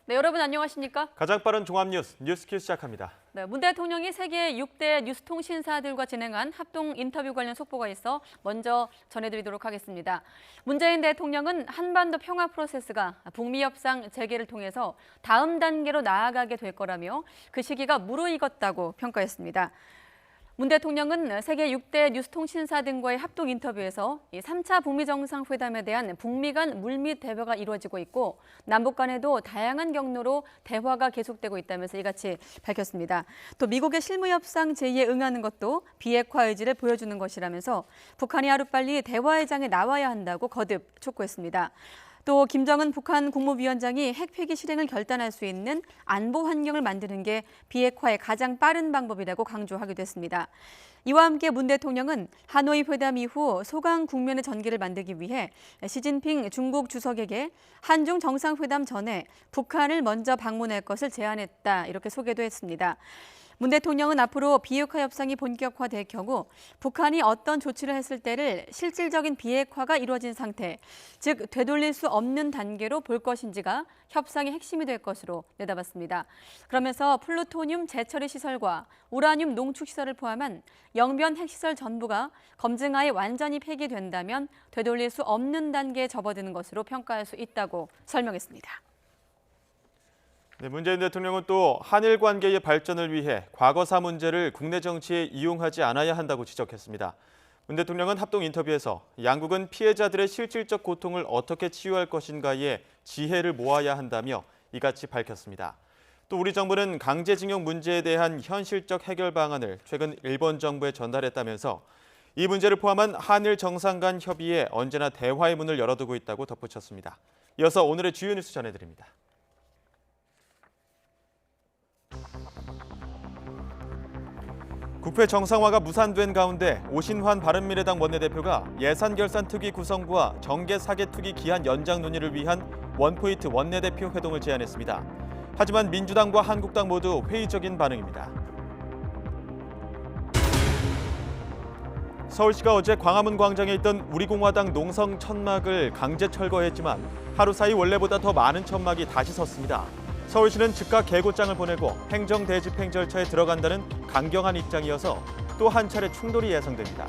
네, 여러분 안녕하십니까? 가장 빠른 종합 뉴스퀴즈 시작합니다. 네, 문 대통령이 세계 6대 뉴스통신사들과 진행한 합동 인터뷰 관련 속보가 있어 먼저 전해드리도록 하겠습니다. 문재인 대통령은 한반도 평화 프로세스가 북미 협상 재개를 통해서 다음 단계로 나아가게 될 거라며 그 시기가 무르익었다고 평가했습니다. 문 대통령은 세계 6대 뉴스통신사 등과의 합동 인터뷰에서 3차 북미 정상회담에 대한 북미 간 물밑 대화가 이루어지고 있고 남북 간에도 다양한 경로로 대화가 계속되고 있다면서 이같이 밝혔습니다. 또 미국의 실무협상 제의에 응하는 것도 비핵화 의지를 보여주는 것이라면서 북한이 하루빨리 대화의 장에 나와야 한다고 거듭 촉구했습니다. 또 김정은 북한 국무위원장이 핵 폐기 실행을 결단할 수 있는 안보 환경을 만드는 게 비핵화의 가장 빠른 방법이라고 강조하기도 했습니다. 이와 함께 문 대통령은 하노이 회담 이후 소강 국면의 전개를 만들기 위해 시진핑 중국 주석에게 한중 정상회담 전에 북한을 먼저 방문할 것을 제안했다, 이렇게 소개도 했습니다. 문 대통령은 앞으로 비핵화 협상이 본격화될 경우 북한이 어떤 조치를 했을 때를 실질적인 비핵화가 이루어진 상태, 즉 되돌릴 수 없는 단계로 볼 것인지가 협상의 핵심이 될 것으로 내다봤습니다. 그러면서 플루토늄 재처리 시설과 우라늄 농축 시설을 포함한 영변 핵시설 전부가 검증하에 완전히 폐기된다면 되돌릴 수 없는 단계에 접어드는 것으로 평가할 수 있다고 설명했습니다. 네, 문재인 대통령은 또 한일 관계의 발전을 위해 과거사 문제를 국내 정치에 이용하지 않아야 한다고 지적했습니다. 문 대통령은 합동 인터뷰에서 양국은 피해자들의 실질적 고통을 어떻게 치유할 것인가에 지혜를 모아야 한다며 이같이 밝혔습니다. 또 우리 정부는 강제징용 문제에 대한 현실적 해결 방안을 최근 일본 정부에 전달했다면서 이 문제를 포함한 한일 정상 간 협의에 언제나 대화의 문을 열어두고 있다고 덧붙였습니다. 이어서 오늘의 주요 뉴스 전해드립니다. 국회 정상화가 무산된 가운데 오신환 바른미래당 원내대표가 예산결산특위 구성과 정계사개특위 기한 연장 논의를 위한 원포인트 원내대표 회동을 제안했습니다. 하지만 민주당과 한국당 모두 회의적인 반응입니다. 서울시가 어제 광화문 광장에 있던 우리공화당 농성 천막을 강제 철거했지만 하루 사이 원래보다 더 많은 천막이 다시 섰습니다. 서울시는 즉각 계고장을 보내고 행정대집행 절차에 들어간다는 강경한 입장이어서 또 한 차례 충돌이 예상됩니다.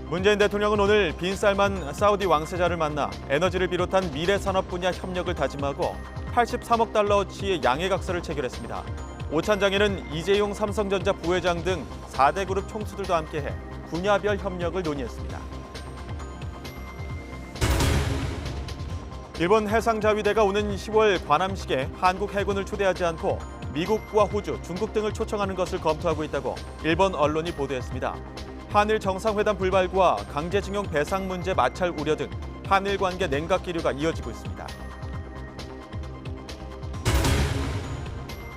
문재인 대통령은 오늘 빈살만 사우디 왕세자를 만나 에너지를 비롯한 미래 산업 분야 협력을 다짐하고 83억 달러어치의 양해각서를 체결했습니다. 오찬장에는 이재용 삼성전자 부회장 등 4대 그룹 총수들도 함께해 분야별 협력을 논의했습니다. 일본 해상자위대가 오는 10월 관함식에 한국 해군을 초대하지 않고 미국과 호주, 중국 등을 초청하는 것을 검토하고 있다고 일본 언론이 보도했습니다. 한일 정상회담 불발과 강제징용 배상 문제 마찰 우려 등 한일 관계 냉각 기류가 이어지고 있습니다.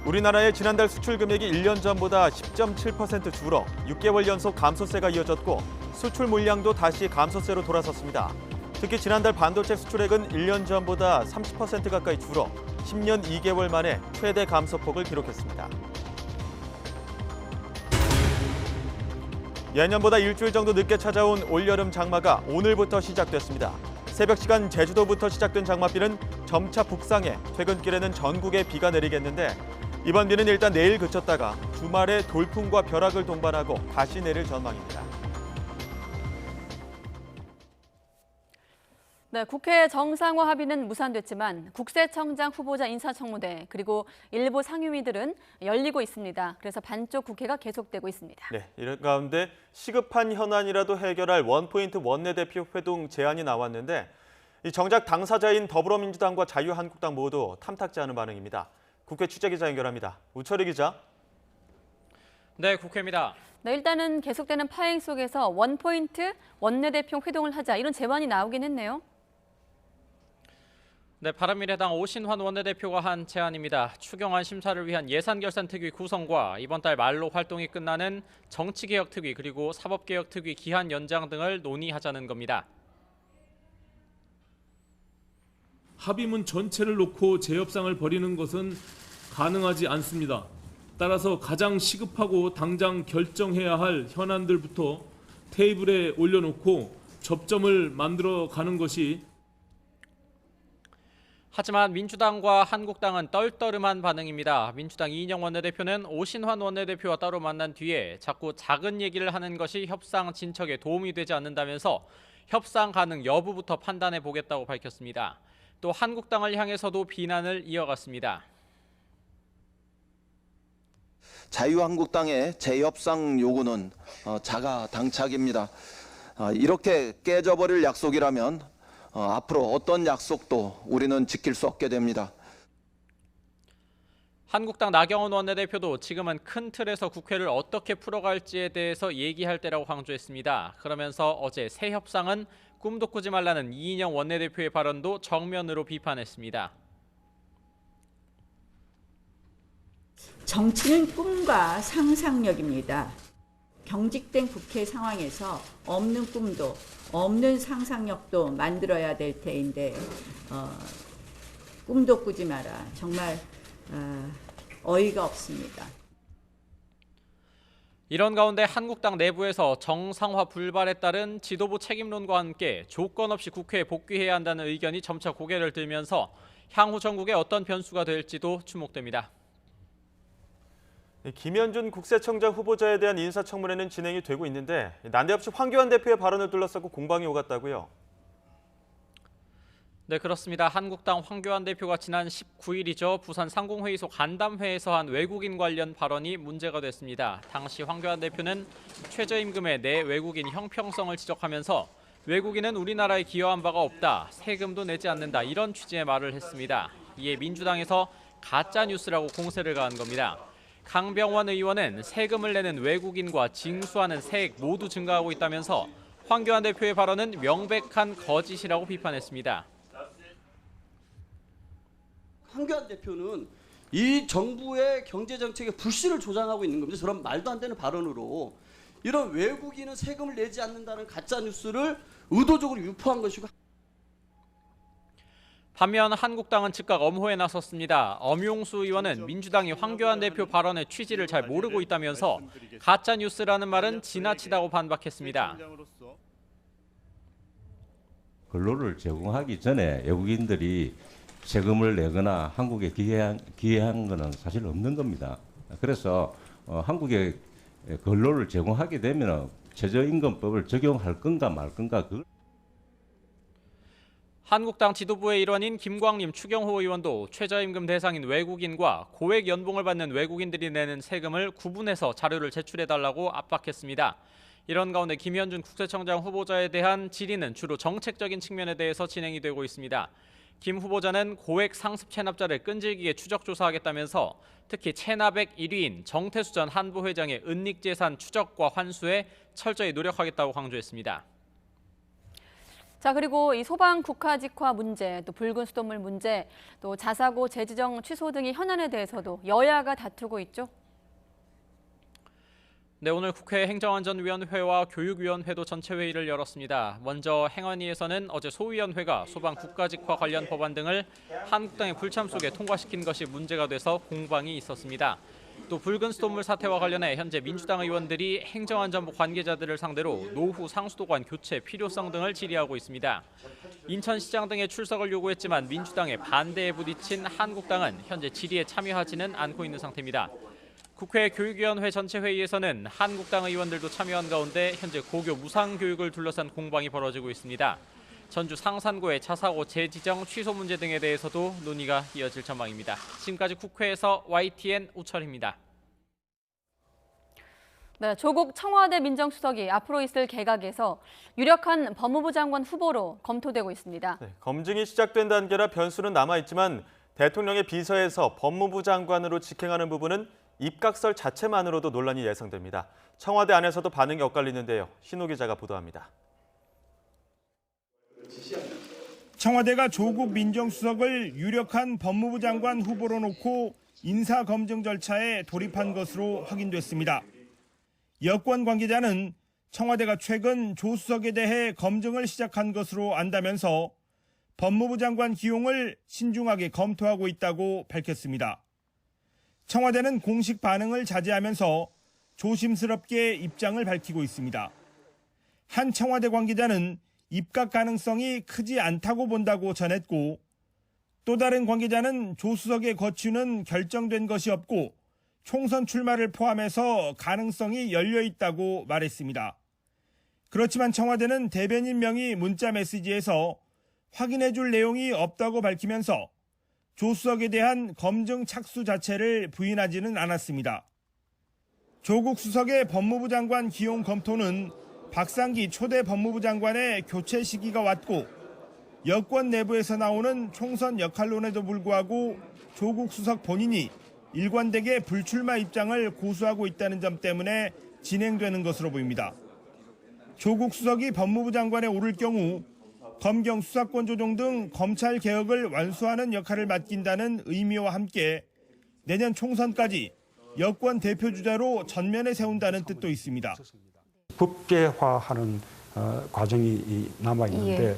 우리나라의 지난달 수출 금액이 1년 전보다 10.7% 줄어 6개월 연속 감소세가 이어졌고 수출 물량도 다시 감소세로 돌아섰습니다. 특히 지난달 반도체 수출액은 1년 전보다 30% 가까이 줄어 10년 2개월 만에 최대 감소폭을 기록했습니다. 예년보다 일주일 정도 늦게 찾아온 올여름 장마가 오늘부터 시작됐습니다. 새벽 시간 제주도부터 시작된 장맛비는 점차 북상해 퇴근길에는 전국에 비가 내리겠는데 이번 비는 일단 내일 그쳤다가 주말에 돌풍과 벼락을 동반하고 다시 내릴 전망입니다. 네, 국회 정상화 합의는 무산됐지만 국세청장 후보자 인사청문회 그리고 일부 상임위들은 열리고 있습니다. 그래서 반쪽 국회가 계속되고 있습니다. 네, 이런 가운데 시급한 현안이라도 해결할 원포인트 원내대표 회동 제안이 나왔는데 정작 당사자인 더불어민주당과 자유한국당 모두 탐탁지 않은 반응입니다. 국회 취재기자 연결합니다. 우철희 기자. 네, 국회입니다. 네, 일단은 계속되는 파행 속에서 원포인트 원내대표 회동을 하자 이런 제안이 나오긴 했네요. 네, 바른미래당 오신환 원내대표가 한 제안입니다. 추경안 심사를 위한 예산결산특위 구성과 이번 달 말로 활동이 끝나는 정치개혁특위 그리고 사법개혁특위 기한 연장 등을 논의하자는 겁니다. 합의문 전체를 놓고 재협상을 벌이는 것은 가능하지 않습니다. 따라서 가장 시급하고 당장 결정해야 할 현안들부터 테이블에 올려놓고 접점을 만들어 가는 것이 하지만 민주당과 한국당은 떨떠름한 반응입니다. 민주당 이인영 원내대표는 오신환 원내대표와 따로 만난 뒤에 자꾸 작은 얘기를 하는 것이 협상 진척에 도움이 되지 않는다면서 협상 가능 여부부터 판단해 보겠다고 밝혔습니다. 또 한국당을 향해서도 비난을 이어갔습니다. 자유한국당의 재협상 요구는 자가당착입니다. 이렇게 깨져버릴 약속이라면 앞으로 어떤 약속도 우리는 지킬 수 없게 됩니다. 한국당 나경원 원내대표도 지금은 큰 틀에서 국회를 어떻게 풀어갈지에 대해서 얘기할 때라고 강조했습니다. 그러면서 어제 새 협상은 꿈도 꾸지 말라는 이인영 원내대표의 발언도 정면으로 비판했습니다. 정치는 꿈과 상상력입니다. 경직된 국회 상황에서 없는 꿈도 없는 상상력도 만들어야 될 테인데 꿈도 꾸지 마라. 정말 어이가 없습니다. 이런 가운데 한국당 내부에서 정상화 불발에 따른 지도부 책임론과 함께 조건 없이 국회에 복귀해야 한다는 의견이 점차 고개를 들면서 향후 전국에 어떤 변수가 될지도 주목됩니다. 김현준 국세청장 후보자에 대한 인사청문회는 진행이 되고 있는데 난데없이 황교안 대표의 발언을 둘러싸고 공방이 오갔다고요? 네, 그렇습니다. 한국당 황교안 대표가 지난 19일이죠. 부산 상공회의소 간담회에서 한 외국인 관련 발언이 문제가 됐습니다. 당시 황교안 대표는 최저임금의 내 외국인 형평성을 지적하면서 외국인은 우리나라에 기여한 바가 없다, 세금도 내지 않는다, 이런 취지의 말을 했습니다. 이에 민주당에서 가짜 뉴스라고 공세를 가한 겁니다. 강병원 의원은 세금을 내는 외국인과 징수하는 세액 모두 증가하고 있다면서 황교안 대표의 발언은 명백한 거짓이라고 비판했습니다. 황교안 대표는 이 정부의 경제정책의 불씨를 조장하고 있는 겁니다. 저런 말도 안 되는 발언으로 이런 외국인은 세금을 내지 않는다는 가짜뉴스를 의도적으로 유포한 것이고, 반면 한국당은 즉각 엄호에 나섰습니다. 엄용수 의원은 민주당이 황교안 대표 발언의 취지를 잘 모르고 있다면서 가짜뉴스라는 말은 지나치다고 반박했습니다. 근로를 제공하기 전에 외국인들이 세금을 내거나 한국에 기여한 것은 사실 없는 겁니다. 그래서 한국에 근로를 제공하게 되면 최저임금법을 적용할 건가 말 건가 한국당 지도부의 일원인 김광림, 추경호 의원도 최저임금 대상인 외국인과 고액 연봉을 받는 외국인들이 내는 세금을 구분해서 자료를 제출해달라고 압박했습니다. 이런 가운데 김현준 국세청장 후보자에 대한 질의는 주로 정책적인 측면에 대해서 진행이 되고 있습니다. 김 후보자는 고액 상습 체납자를 끈질기게 추적 조사하겠다면서 특히 체납액 1위인 정태수 전 한부 회장의 은닉재산 추적과 환수에 철저히 노력하겠다고 강조했습니다. 자, 그리고 이 소방 국화직화 문제, 또 붉은 수돗물 문제, 또 자사고 재지정 취소 등의 현안에 대해서도 여야가 다투고 있죠. 네, 오늘 국회 행정안전위원회와 교육위원회도 전체 회의를 열었습니다. 먼저 행안위에서는 어제 소위원회가 소방 국가직화 관련 법안 등을 한국당의 불참 속에 통과시킨 것이 문제가 돼서 공방이 있었습니다. 또 붉은 수돗물 사태와 관련해 현재 민주당 의원들이 행정안전부 관계자들을 상대로 노후 상수도관 교체 필요성 등을 질의하고 있습니다. 인천시장 등의 출석을 요구했지만 민주당의 반대에 부딪힌 한국당은 현재 질의에 참여하지는 않고 있는 상태입니다. 국회 교육위원회 전체 회의에서는 한국당 의원들도 참여한 가운데 현재 고교 무상교육을 둘러싼 공방이 벌어지고 있습니다. 전주 상산고의 자사고 재지정 취소 문제 등에 대해서도 논의가 이어질 전망입니다. 지금까지 국회에서 YTN 우철입니다. 네, 조국 청와대 민정수석이 앞으로 있을 개각에서 유력한 법무부 장관 후보로 검토되고 있습니다. 네, 검증이 시작된 단계라 변수는 남아있지만 대통령의 비서에서 법무부 장관으로 직행하는 부분은 입각설 자체만으로도 논란이 예상됩니다. 청와대 안에서도 반응이 엇갈리는데요. 신호 기자가 보도합니다. 청와대가 조국 민정수석을 유력한 법무부 장관 후보로 놓고 인사검증 절차에 돌입한 것으로 확인됐습니다. 여권 관계자는 청와대가 최근 조 수석에 대해 검증을 시작한 것으로 안다면서 법무부 장관 기용을 신중하게 검토하고 있다고 밝혔습니다. 청와대는 공식 반응을 자제하면서 조심스럽게 입장을 밝히고 있습니다. 한 청와대 관계자는 입각 가능성이 크지 않다고 본다고 전했고, 또 다른 관계자는 조 수석의 거취는 결정된 것이 없고 총선 출마를 포함해서 가능성이 열려 있다고 말했습니다. 그렇지만 청와대는 대변인 명의 문자 메시지에서 확인해 줄 내용이 없다고 밝히면서 조 수석에 대한 검증 착수 자체를 부인하지는 않았습니다. 조국 수석의 법무부 장관 기용 검토는 박상기 초대 법무부 장관의 교체 시기가 왔고 여권 내부에서 나오는 총선 역할론에도 불구하고 조국 수석 본인이 일관되게 불출마 입장을 고수하고 있다는 점 때문에 진행되는 것으로 보입니다. 조국 수석이 법무부 장관에 오를 경우 검경 수사권 조정 등 검찰 개혁을 완수하는 역할을 맡긴다는 의미와 함께 내년 총선까지 여권 대표주자로 전면에 세운다는 뜻도 있습니다. 법계화하는 과정이 남아 있는데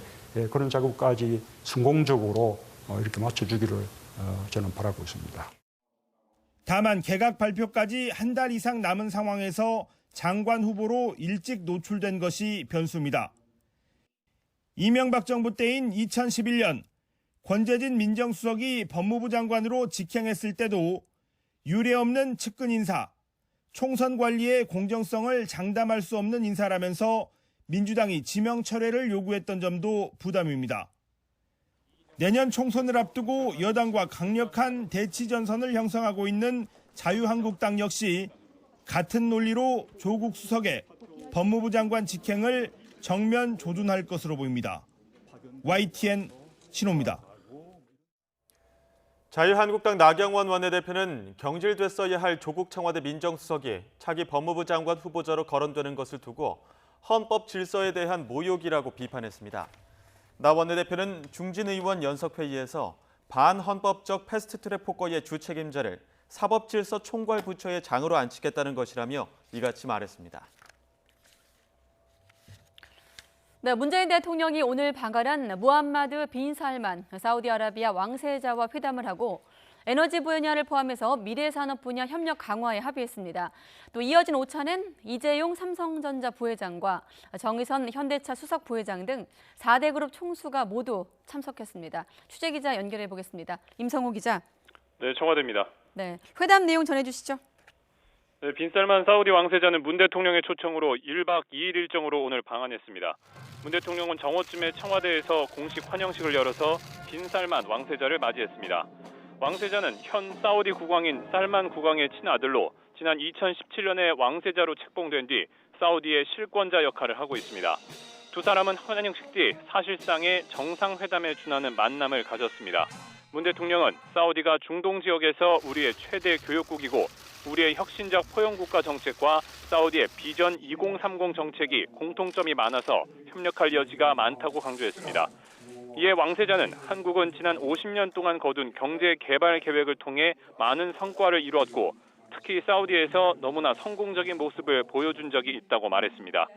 그런 작업까지 성공적으로 이렇게 맞춰주기를 저는 바라고 있습니다. 다만 개각 발표까지 한 달 이상 남은 상황에서 장관 후보로 일찍 노출된 것이 변수입니다. 이명박 정부 때인 2011년 권재진 민정수석이 법무부 장관으로 직행했을 때도 유례없는 측근 인사, 총선 관리의 공정성을 장담할 수 없는 인사라면서 민주당이 지명 철회를 요구했던 점도 부담입니다. 내년 총선을 앞두고 여당과 강력한 대치 전선을 형성하고 있는 자유한국당 역시 같은 논리로 조국 수석의 법무부 장관 직행을 정면 조준할 것으로 보입니다. YTN 신호입니다. 자유한국당 나경원 원내대표는 경질됐어야 할 조국 청와대 민정수석이 차기 법무부 장관 후보자로 거론되는 것을 두고 헌법 질서에 대한 모욕이라고 비판했습니다. 나 원내대표는 중진 의원 연석회의에서 반헌법적 패스트트랙 폭거의 주책임자를 사법질서 총괄부처의 장으로 앉히겠다는 것이라며 이같이 말했습니다. 네, 문재인 대통령이 오늘 방한한 무함마드 빈 살만 사우디아라비아 왕세자와 회담을 하고 에너지 분야를 포함해서 미래산업 분야 협력 강화에 합의했습니다. 또 이어진 오찬엔 이재용 삼성전자 부회장과 정의선 현대차 수석 부회장 등 4대 그룹 총수가 모두 참석했습니다. 취재기자 연결해 보겠습니다. 임성호 기자. 네, 청와대입니다. 네, 회담 내용 전해주시죠. 네, 빈살만 사우디 왕세자는 문 대통령의 초청으로 1박 2일 일정으로 오늘 방한했습니다. 문 대통령은 정오쯤에 청와대에서 공식 환영식을 열어서 빈살만 왕세자를 맞이했습니다. 왕세자는 현 사우디 국왕인 살만 국왕의 친아들로 지난 2017년에 왕세자로 책봉된 뒤 사우디의 실권자 역할을 하고 있습니다. 두 사람은 환영식 뒤 사실상의 정상회담에 준하는 만남을 가졌습니다. 문 대통령은 사우디가 중동 지역에서 우리의 최대 교역국이고 우리의 혁신적 포용국가 정책과 사우디의 비전 2030 정책이 공통점이 많아서 협력할 여지가 많다고 강조했습니다. 이에 왕세자는 한국은 지난 50년 동안 거둔 경제 개발 계획을 통해 많은 성과를 이루었고 특히 사우디에서 너무나 성공적인 모습을 보여준 적이 있다고 말했습니다.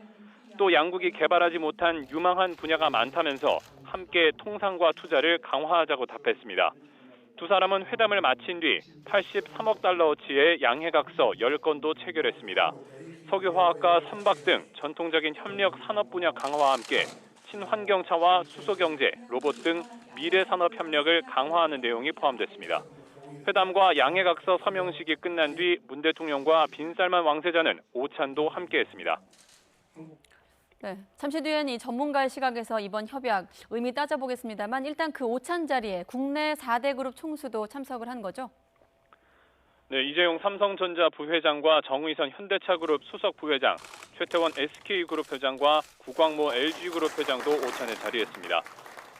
또 양국이 개발하지 못한 유망한 분야가 많다면서 함께 통상과 투자를 강화하자고 답했습니다. 두 사람은 회담을 마친 뒤 83억 달러어치의 양해각서 10건도 체결했습니다. 석유화학과 선박 등 전통적인 협력 산업 분야 강화와 함께 친환경차와 수소경제, 로봇 등 미래산업 협력을 강화하는 내용이 포함됐습니다. 회담과 양해각서 서명식이 끝난 뒤 문 대통령과 빈살만 왕세자는 오찬도 함께했습니다. 네, 잠시 뒤엔 이 전문가의 시각에서 이번 협약 의미 따져보겠습니다만 일단 그 오찬 자리에 국내 4대 그룹 총수도 참석을 한 거죠? 네, 이재용 삼성전자 부회장과 정의선 현대차그룹 수석 부회장, 최태원 SK그룹 회장과 구광모 LG그룹 회장도 오찬에 자리했습니다.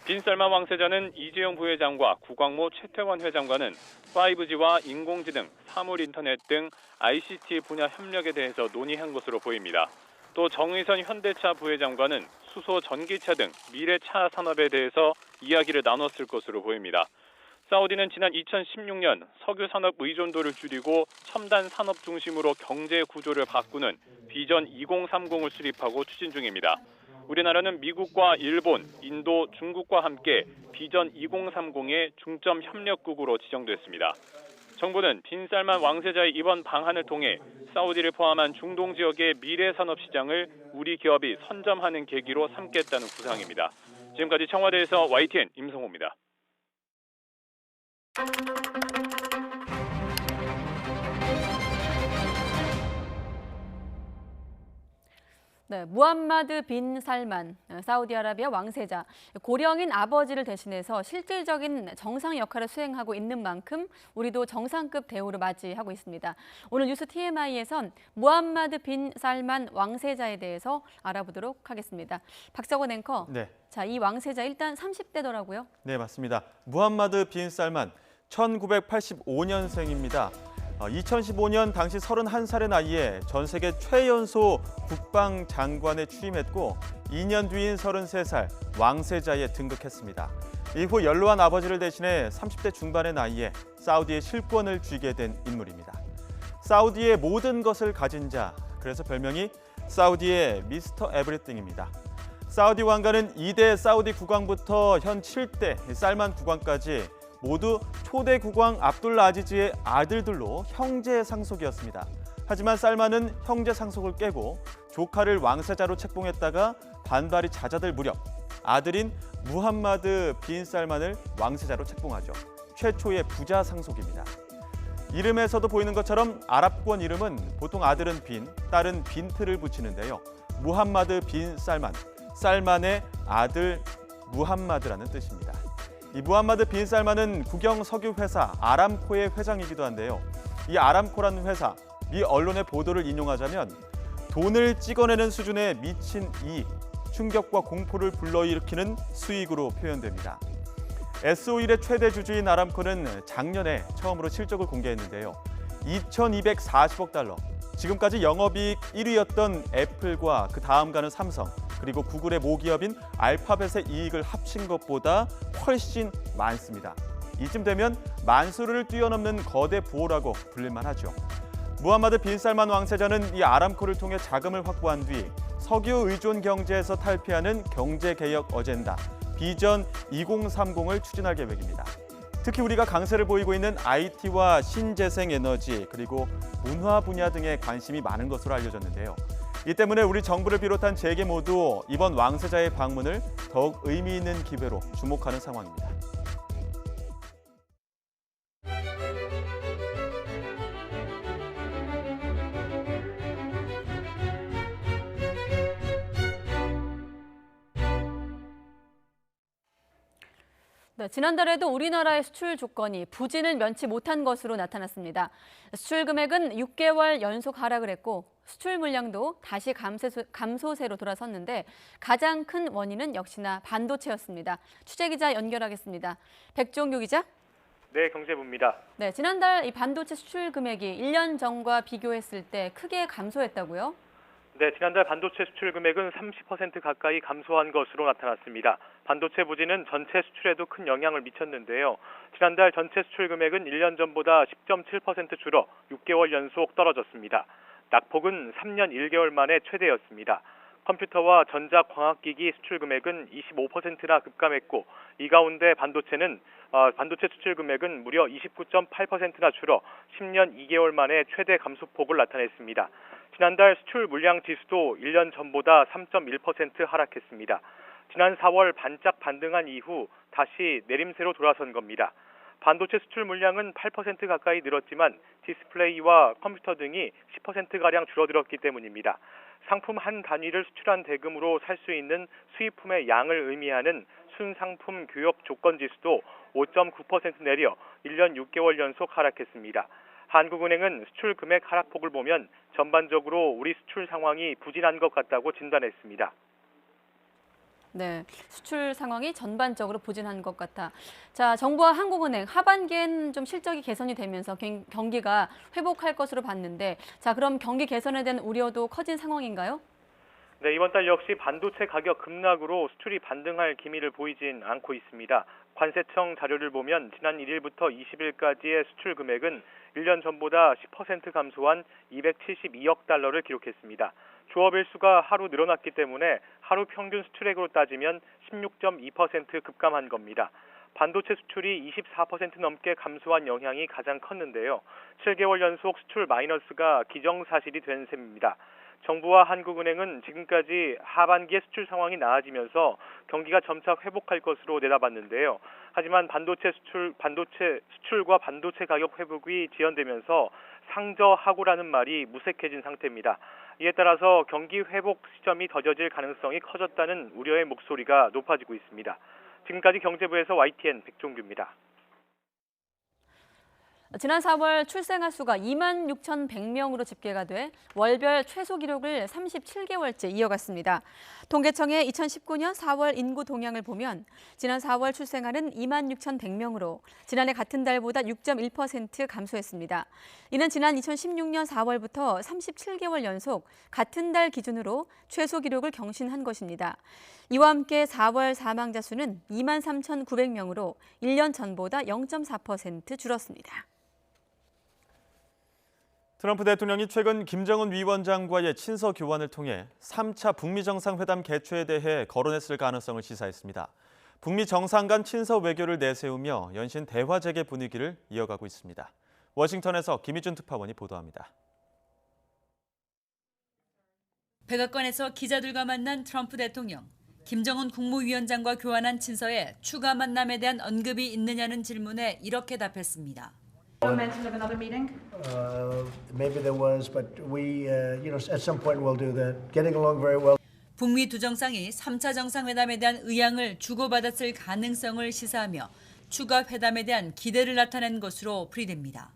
빈살만 왕세자는 이재용 부회장과 구광모 최태원 회장과는 5G와 인공지능, 사물인터넷 등 ICT 분야 협력에 대해서 논의한 것으로 보입니다. 또 정의선 현대차 부회장과는 수소, 전기차 등 미래차 산업에 대해서 이야기를 나눴을 것으로 보입니다. 사우디는 지난 2016년 석유 산업 의존도를 줄이고 첨단 산업 중심으로 경제 구조를 바꾸는 비전 2030을 수립하고 추진 중입니다. 우리나라는 미국과 일본, 인도, 중국과 함께 비전 2030의 중점 협력국으로 지정됐습니다. 정부는 빈살만 왕세자의 이번 방한을 통해 사우디를 포함한 중동 지역의 미래 산업 시장을 우리 기업이 선점하는 계기로 삼겠다는 구상입니다. 지금까지 청와대에서 YTN 임성호입니다. 네, 무함마드 빈 살만, 사우디아라비아 왕세자, 고령인 아버지를 대신해서 실질적인 정상 역할을 수행하고 있는 만큼 우리도 정상급 대우를 맞이하고 있습니다. 오늘 뉴스 TMI에선 무함마드 빈 살만 왕세자에 대해서 알아보도록 하겠습니다. 박정원 앵커, 네. 자, 이 왕세자 일단 30대더라고요. 네, 맞습니다. 무함마드 빈 살만 1985년생입니다. 2015년 당시 31살의 나이에 전 세계 최연소 국방장관에 취임했고 2년 뒤인 33살 왕세자에 등극했습니다. 이후 연로한 아버지를 대신해 30대 중반의 나이에 사우디의 실권을 쥐게 된 인물입니다. 사우디의 모든 것을 가진 자, 그래서 별명이 사우디의 미스터 에브리띵입니다. 사우디 왕가는 2대 사우디 국왕부터 현 7대 살만 국왕까지 모두 초대 국왕 압둘 아지즈의 아들들로 형제 상속이었습니다. 하지만 살만은 형제 상속을 깨고 조카를 왕세자로 책봉했다가 반발이 잦아들 무렵 아들인 무함마드 빈 살만을 왕세자로 책봉하죠. 최초의 부자 상속입니다. 이름에서도 보이는 것처럼 아랍권 이름은 보통 아들은 빈, 딸은 빈트를 붙이는데요. 무함마드 빈 살만, 살만의 아들 무함마드라는 뜻입니다. 이 무함마드 빈 살만은 국영 석유 회사 아람코의 회장이기도 한데요. 이 아람코라는 회사, 미 언론의 보도를 인용하자면 돈을 찍어내는 수준의 미친 이익, 충격과 공포를 불러일으키는 수익으로 표현됩니다. S-오일의 최대 주주인 아람코는 작년에 처음으로 실적을 공개했는데요. 2,240억 달러, 지금까지 영업이익 1위였던 애플과 그 다음 가는 삼성, 그리고 구글의 모기업인 알파벳의 이익을 합친 것보다 훨씬 많습니다. 이쯤 되면 만수르를 뛰어넘는 거대 부호라고 불릴만 하죠. 무함마드 빈 살만 왕세자는 이 아람코를 통해 자금을 확보한 뒤 석유 의존 경제에서 탈피하는 경제개혁 어젠다, 비전 2030을 추진할 계획입니다. 특히 우리가 강세를 보이고 있는 IT와 신재생 에너지, 그리고 문화 분야 등에 관심이 많은 것으로 알려졌는데요. 이 때문에 우리 정부를 비롯한 재계 모두 이번 왕세자의 방문을 더욱 의미 있는 기회로 주목하는 상황입니다. 네, 지난달에도 우리나라의 수출 조건이 부진을 면치 못한 것으로 나타났습니다. 수출 금액은 6개월 연속 하락을 했고 수출 물량도 다시 감소세로 돌아섰는데 가장 큰 원인은 역시나 반도체였습니다. 취재기자 연결하겠습니다. 백종규 기자. 네, 경제부입니다. 네, 지난달 이 반도체 수출 금액이 1년 전과 비교했을 때 크게 감소했다고요? 네, 지난달 반도체 수출 금액은 30% 가까이 감소한 것으로 나타났습니다. 반도체 부진은 전체 수출에도 큰 영향을 미쳤는데요. 지난달 전체 수출 금액은 1년 전보다 10.7% 줄어 6개월 연속 떨어졌습니다. 낙폭은 3년 1개월 만에 최대였습니다. 컴퓨터와 전자광학기기 수출 금액은 25%나 급감했고 이 가운데 반도체 수출 금액은 무려 29.8%나 줄어 10년 2개월 만에 최대 감소폭을 나타냈습니다. 지난달 수출 물량 지수도 1년 전보다 3.1% 하락했습니다. 지난 4월 반짝 반등한 이후 다시 내림세로 돌아선 겁니다. 반도체 수출 물량은 8% 가까이 늘었지만 디스플레이와 컴퓨터 등이 10%가량 줄어들었기 때문입니다. 상품 한 단위를 수출한 대금으로 살 수 있는 수입품의 양을 의미하는 순상품 교역 조건 지수도 5.9% 내려 1년 6개월 연속 하락했습니다. 한국은행은 수출 금액 하락폭을 보면 전반적으로 우리 수출 상황이 부진한 것 같다고 진단했습니다. 네, 수출 상황이 전반적으로 부진한 것 같아. 자, 정부와 한국은행 하반기엔 좀 실적이 개선이 되면서 경기가 회복할 것으로 봤는데, 자, 그럼 경기 개선에 대한 우려도 커진 상황인가요? 네, 이번 달 역시 반도체 가격 급락으로 수출이 반등할 기미를 보이진 않고 있습니다. 관세청 자료를 보면 지난 1일부터 20일까지의 수출 금액은 1년 전보다 10% 감소한 272억 달러를 기록했습니다. 조업일 수가 하루 늘어났기 때문에 하루 평균 수출액으로 따지면 16.2% 급감한 겁니다. 반도체 수출이 24% 넘게 감소한 영향이 가장 컸는데요. 7개월 연속 수출 마이너스가 기정사실이 된 셈입니다. 정부와 한국은행은 지금까지 하반기에 수출 상황이 나아지면서 경기가 점차 회복할 것으로 내다봤는데요. 하지만 반도체 수출과 반도체 가격 회복이 지연되면서 상저하고라는 말이 무색해진 상태입니다. 이에 따라서 경기 회복 시점이 더뎌질 가능성이 커졌다는 우려의 목소리가 높아지고 있습니다. 지금까지 경제부에서 YTN 백종규입니다. 지난 4월 출생아 수가 26,100명으로 집계가 돼 월별 최소 기록을 37개월째 이어갔습니다. 통계청의 2019년 4월 인구 동향을 보면 지난 4월 출생아는 26,100명으로 지난해 같은 달보다 6.1% 감소했습니다. 이는 지난 2016년 4월부터 37개월 연속 같은 달 기준으로 최소 기록을 경신한 것입니다. 이와 함께 4월 사망자 수는 23,900명으로 1년 전보다 0.4% 줄었습니다. 트럼프 대통령이 최근 김정은 위원장과의 친서 교환을 통해 3차 북미 정상회담 개최에 대해 거론했을 가능성을 시사했습니다. 북미 정상 간 친서 외교를 내세우며 연신 대화 재개 분위기를 이어가고 있습니다. 워싱턴에서 김희준 특파원이 보도합니다. 백악관에서 기자들과 만난 트럼프 대통령. 김정은 국무위원장과 교환한 친서에 추가 만남에 대한 언급이 있느냐는 질문에 이렇게 답했습니다. Maybe there was, but we, at some point we'll do that. Getting along very well. 북미 두 정상이 3차 정상회담에 대한 의향을 주고받았을 가능성을 시사하며 추가 회담에 대한 기대를 나타낸 것으로 풀이됩니다.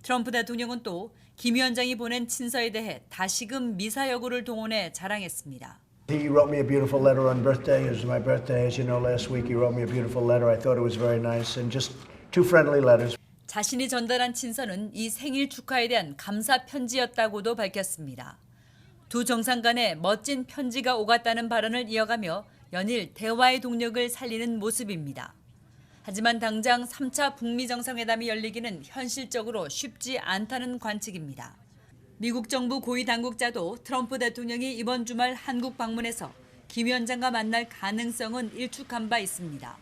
트럼프 대통령은 또 김 위원장이 보낸 친서에 대해 다시금 미사여구를 동원해 자랑했습니다. He wrote me a beautiful letter on birthday. It was my birthday, as you know, last week. He wrote me a beautiful letter. I thought it was very nice and just two friendly letters. 자신이 전달한 친서는 이 생일 축하에 대한 감사 편지였다고도 밝혔습니다. 두 정상 간에 멋진 편지가 오갔다는 발언을 이어가며 연일 대화의 동력을 살리는 모습입니다. 하지만 당장 3차 북미 정상회담이 열리기는 현실적으로 쉽지 않다는 관측입니다. 미국 정부 고위 당국자도 트럼프 대통령이 이번 주말 한국 방문해서 김 위원장과 만날 가능성은 일축한 바 있습니다.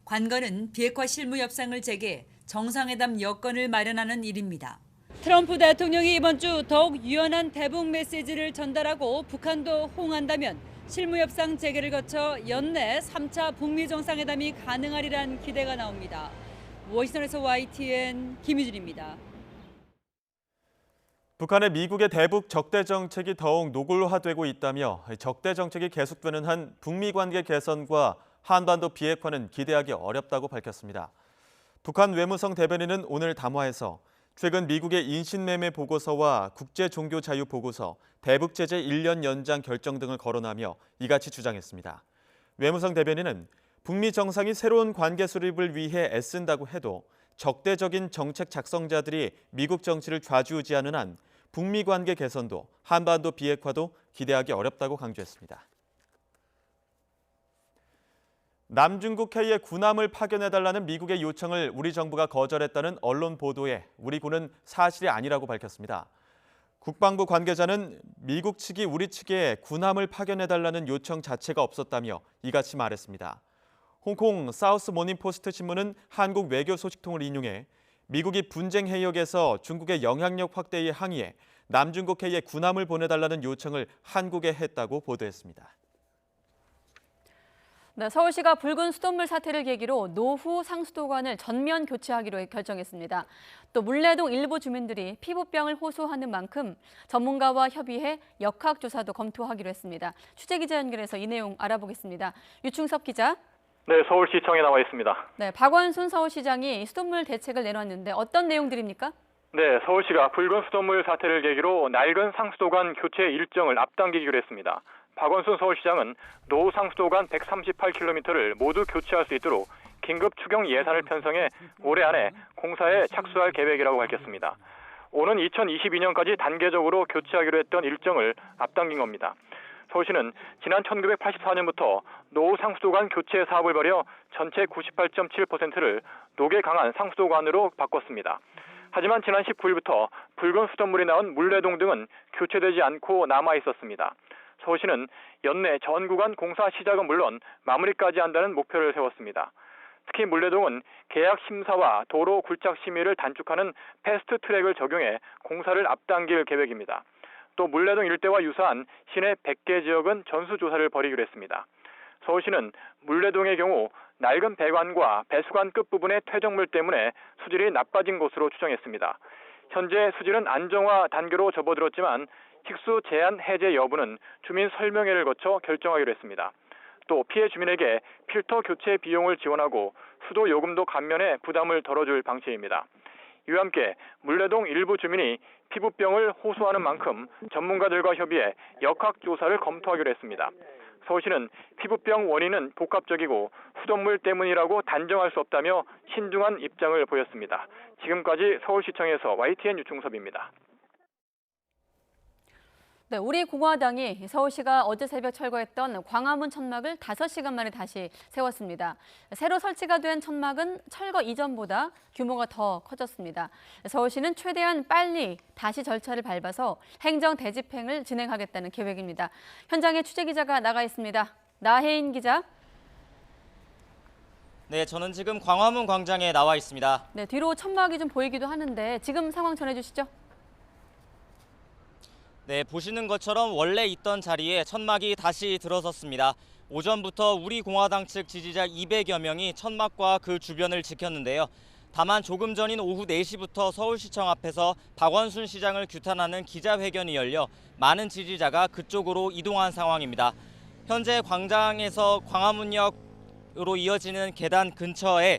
관건은 비핵화 실무 협상을 재개해 정상회담 여건을 마련하는 일입니다. 트럼프 대통령이 이번 주 더욱 유연한 대북 메시지를 전달하고 북한도 호응한다면 실무 협상 재개를 거쳐 연내 3차 북미 정상회담이 가능하리란 기대가 나옵니다. 워싱턴에서 YTN 김유진입니다. 북한의 미국의 대북 적대 정책이 더욱 노골화되고 있다며 적대 정책이 계속되는 한 북미 관계 개선과 한반도 비핵화는 기대하기 어렵다고 밝혔습니다. 북한 외무성 대변인은 오늘 담화에서 최근 미국의 인신매매 보고서와 국제종교자유보고서, 대북제재 1년 연장 결정 등을 거론하며 이같이 주장했습니다. 외무성 대변인은 북미 정상이 새로운 관계 수립을 위해 애쓴다고 해도 적대적인 정책 작성자들이 미국 정치를 좌지우지하는 한 북미 관계 개선도 한반도 비핵화도 기대하기 어렵다고 강조했습니다. 남중국 해에 군함을 파견해달라는 미국의 요청을 우리 정부가 거절했다는 언론 보도에 우리 군은 사실이 아니라고 밝혔습니다. 국방부 관계자는 미국 측이 우리 측에 군함을 파견해달라는 요청 자체가 없었다며 이같이 말했습니다. 홍콩 사우스 모닝포스트 신문은 한국 외교 소식통을 인용해 미국이 분쟁 해역에서 중국의 영향력 확대에 항의해 남중국 해에 군함을 보내달라는 요청을 한국에 했다고 보도했습니다. 네, 서울시가 붉은 수돗물 사태를 계기로 노후 상수도관을 전면 교체하기로 결정했습니다. 또 물레동 일부 주민들이 피부병을 호소하는 만큼 전문가와 협의해 역학조사도 검토하기로 했습니다. 취재기자 연결해서 이 내용 알아보겠습니다. 유충섭 기자. 네, 서울시청에 나와 있습니다. 네, 박원순 서울시장이 수돗물 대책을 내놨는데 어떤 내용들입니까? 네, 서울시가 붉은 수돗물 사태를 계기로 낡은 상수도관 교체 일정을 앞당기기로 했습니다. 박원순 서울시장은 노후 상수도관 138km를 모두 교체할 수 있도록 긴급 추경 예산을 편성해 올해 안에 공사에 착수할 계획이라고 밝혔습니다. 오는 2022년까지 단계적으로 교체하기로 했던 일정을 앞당긴 겁니다. 서울시는 지난 1984년부터 노후 상수도관 교체 사업을 벌여 전체 98.7%를 녹에 강한 상수도관으로 바꿨습니다. 하지만 지난 19일부터 붉은 수돗물이 나온 물레동 등은 교체되지 않고 남아 있었습니다. 서울시는 연내 전 구간 공사 시작은 물론 마무리까지 한다는 목표를 세웠습니다. 특히 물레동은 계약 심사와 도로 굴착 심의를 단축하는 패스트 트랙을 적용해 공사를 앞당길 계획입니다. 또 물레동 일대와 유사한 시내 100개 지역은 전수조사를 벌이기로 했습니다. 서울시는 물레동의 경우 낡은 배관과 배수관 끝부분의 퇴적물 때문에 수질이 나빠진 것으로 추정했습니다. 현재 수질은 안정화 단계로 접어들었지만 식수 제한 해제 여부는 주민 설명회를 거쳐 결정하기로 했습니다. 또 피해 주민에게 필터 교체 비용을 지원하고 수도 요금도 감면해 부담을 덜어줄 방침입니다. 이와 함께 물레동 일부 주민이 피부병을 호소하는 만큼 전문가들과 협의해 역학조사를 검토하기로 했습니다. 서울시는 피부병 원인은 복합적이고 수돗물 때문이라고 단정할 수 없다며 신중한 입장을 보였습니다. 지금까지 서울시청에서 YTN 유충섭입니다. 네, 우리 공화당이 서울시가 어제 새벽 철거했던 광화문 천막을 5시간 만에 다시 세웠습니다. 새로 설치가 된 천막은 철거 이전보다 규모가 더 커졌습니다. 서울시는 최대한 빨리 다시 절차를 밟아서 행정 대집행을 진행하겠다는 계획입니다. 현장에 취재기자가 나가 있습니다. 나혜인 기자. 네, 저는 지금 광화문 광장에 나와 있습니다. 네, 뒤로 천막이 좀 보이기도 하는데 지금 상황 전해주시죠. 네, 보시는 것처럼 원래 있던 자리에 천막이 다시 들어섰습니다. 오전부터 우리 공화당 측 지지자 200여 명이 천막과 그 주변을 지켰는데요. 다만 조금 전인 오후 4시부터 서울시청 앞에서 박원순 시장을 규탄하는 기자회견이 열려 많은 지지자가 그쪽으로 이동한 상황입니다. 현재 광장에서 광화문역으로 이어지는 계단 근처에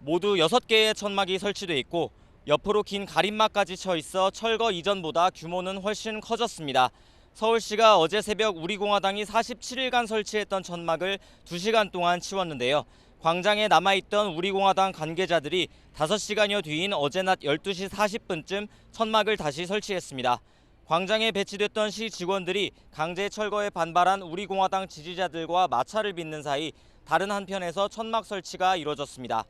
모두 6개의 천막이 설치돼 있고 옆으로 긴 가림막까지 쳐 있어 철거 이전보다 규모는 훨씬 커졌습니다. 서울시가 어제 새벽 우리공화당이 47일간 설치했던 천막을 2시간 동안 치웠는데요. 광장에 남아있던 우리공화당 관계자들이 5시간여 뒤인 어제 낮 12시 40분쯤 천막을 다시 설치했습니다. 광장에 배치됐던 시 직원들이 강제 철거에 반발한 우리공화당 지지자들과 마찰을 빚는 사이 다른 한편에서 천막 설치가 이뤄졌습니다.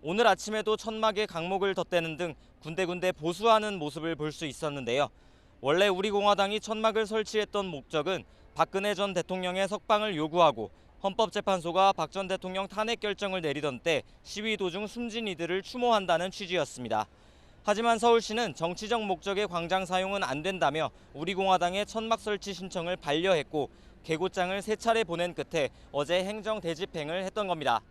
오늘 아침에도 천막에 강목을 덧대는 등 군데군데 보수하는 모습을 볼 수 있었는데요. 원래 우리공화당이 천막을 설치했던 목적은 박근혜 전 대통령의 석방을 요구하고 헌법재판소가 박 전 대통령 탄핵 결정을 내리던 때 시위 도중 숨진 이들을 추모한다는 취지였습니다. 하지만 서울시는 정치적 목적의 광장 사용은 안 된다며 우리공화당의 천막 설치 신청을 반려했고 계고장을 3차례 보낸 끝에 어제 행정 대집행을 했던 겁니다.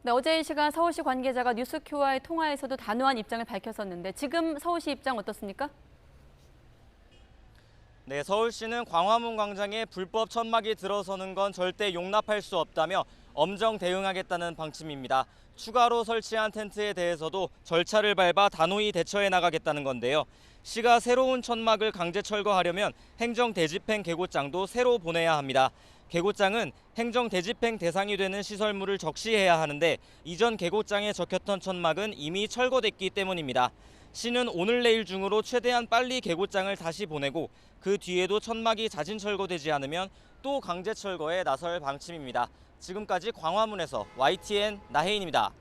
네, 어제 이 시간 서울시 관계자가 뉴스큐와의 통화에서도 단호한 입장을 밝혔었는데 지금 서울시 입장 어떻습니까? 네, 서울시는 광화문 광장에 불법 천막이 들어서는 건 절대 용납할 수 없다며 엄정 대응하겠다는 방침입니다. 추가로 설치한 텐트에 대해서도 절차를 밟아 단호히 대처해 나가겠다는 건데요. 시가 새로운 천막을 강제 철거하려면 행정 대집행 계고장도 새로 보내야 합니다. 계고장은 행정 대집행 대상이 되는 시설물을 적시해야 하는데 이전 계고장에 적혔던 천막은 이미 철거됐기 때문입니다. 시는 오늘 내일 중으로 최대한 빨리 계고장을 다시 보내고 그 뒤에도 천막이 자진 철거되지 않으면 또 강제 철거에 나설 방침입니다. 지금까지 광화문에서 YTN 나혜인입니다.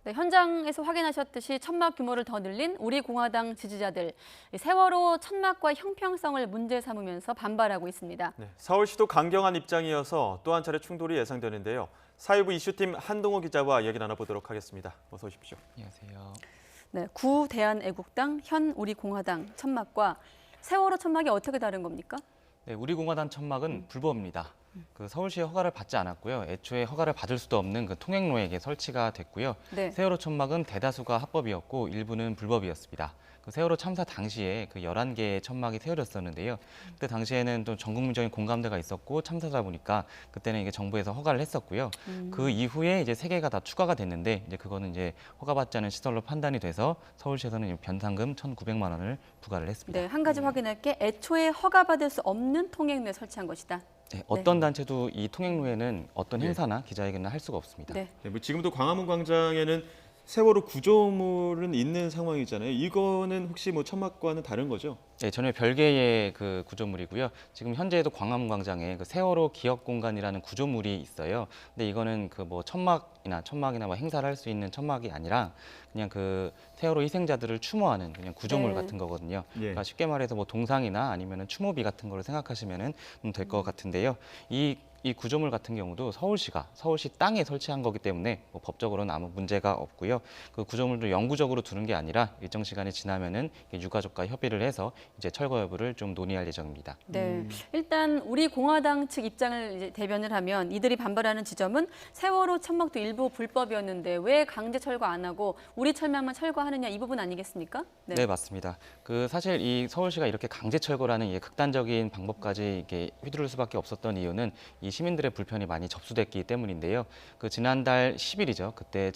네, 현장에서 확인하셨듯이 천막 규모를 더 늘린 우리 공화당 지지자들. 세월호 천막과 형평성을 문제 삼으면서 반발하고 있습니다. 네, 서울시도 강경한 입장이어서 또 한 차례 충돌이 예상되는데요. 사회부 이슈팀 한동호 기자와 이야기 나눠보도록 하겠습니다. 어서 오십시오. 안녕하세요. 네, 구 대한애국당, 현 우리 공화당 천막과 세월호 천막이 어떻게 다른 겁니까? 네, 우리 공화당 천막은 불법입니다. 그 서울시의 허가를 받지 않았고요. 애초에 허가를 받을 수도 없는 그 통행로에 설치가 됐고요. 네. 세월호 천막은 대다수가 합법이었고 일부는 불법이었습니다. 그 세월호 참사 당시에 그 11개의 천막이 세워졌었는데요. 그때 당시에는 또 전 국민적인 공감대가 있었고 참사다 보니까 그때는 이게 정부에서 허가를 했었고요. 그 이후에 이제 3개가 다 추가가 됐는데 이제 그거는 이제 허가받지 않은 시설로 판단이 돼서 서울시에서는 변상금 1,900만 원을 부과를 했습니다. 네, 한 가지 확인할게. 애초에 허가받을 수 없는 통행로에 설치한 것이다. 네, 어떤 단체도 이 통행로에는 어떤 행사나 기자회견을 할 수가 없습니다. 네. 네, 뭐 지금도 광화문 광장에는 세월호 구조물은 있는 상황이잖아요. 이거는 혹시 뭐 천막과는 다른 거죠? 네, 전혀 별개의 그 구조물이고요. 지금 현재에도 광화문광장에 그 세월호 기억공간이라는 구조물이 있어요. 근데 이거는 그 뭐 천막이나 뭐 행사를 할 수 있는 천막이 아니라 그냥 그 세월호 희생자들을 추모하는 그냥 구조물 같은 거거든요. 그러니까 쉽게 말해서 뭐 동상이나 아니면은 추모비 같은 거를 생각하시면은 될 것 같은데요. 이 구조물 같은 경우도 서울시 땅에 설치한 거기 때문에 뭐 법적으로는 아무 문제가 없고요. 그 구조물도 영구적으로 두는 게 아니라 일정 시간이 지나면은 유가족과 협의를 해서 이제 철거 여부를 좀 논의할 예정입니다. 네, 일단 우리 공화당 측 입장을 이제 대변을 하면 이들이 반발하는 지점은 세월호 천막도 일부 불법이었는데 왜 강제 철거 안 하고 우리 천막만 철거하느냐 이 부분 아니겠습니까? 네, 맞습니다. 그 사실 이 서울시가 이렇게 강제 철거라는 이 극단적인 방법까지 이렇게 휘두를 수밖에 없었던 이유는 이 시민들의 불편이 많이 접수됐기 때문인데요. 그 지난달 10일이죠. 그때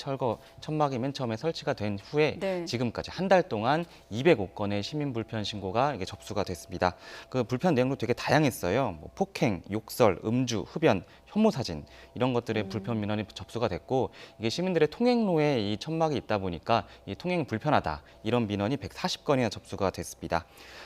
천막이 맨 처음에 설치가 된 후에 지금까지 한 달 동안 205건의 시민 불편 신고가 이게 접수가 됐습니다. 그 불편 내용도 되게 다양했어요. 뭐 폭행, 욕설, 음주, 흡연, 혐오 사진 이런 것들의 불편 민원이 접수가 됐고 이게 시민들의 통행로에 이 천막이 있다 보니까 이 통행이 불편하다 이런 민원이 140건이나 접수가 됐습니다.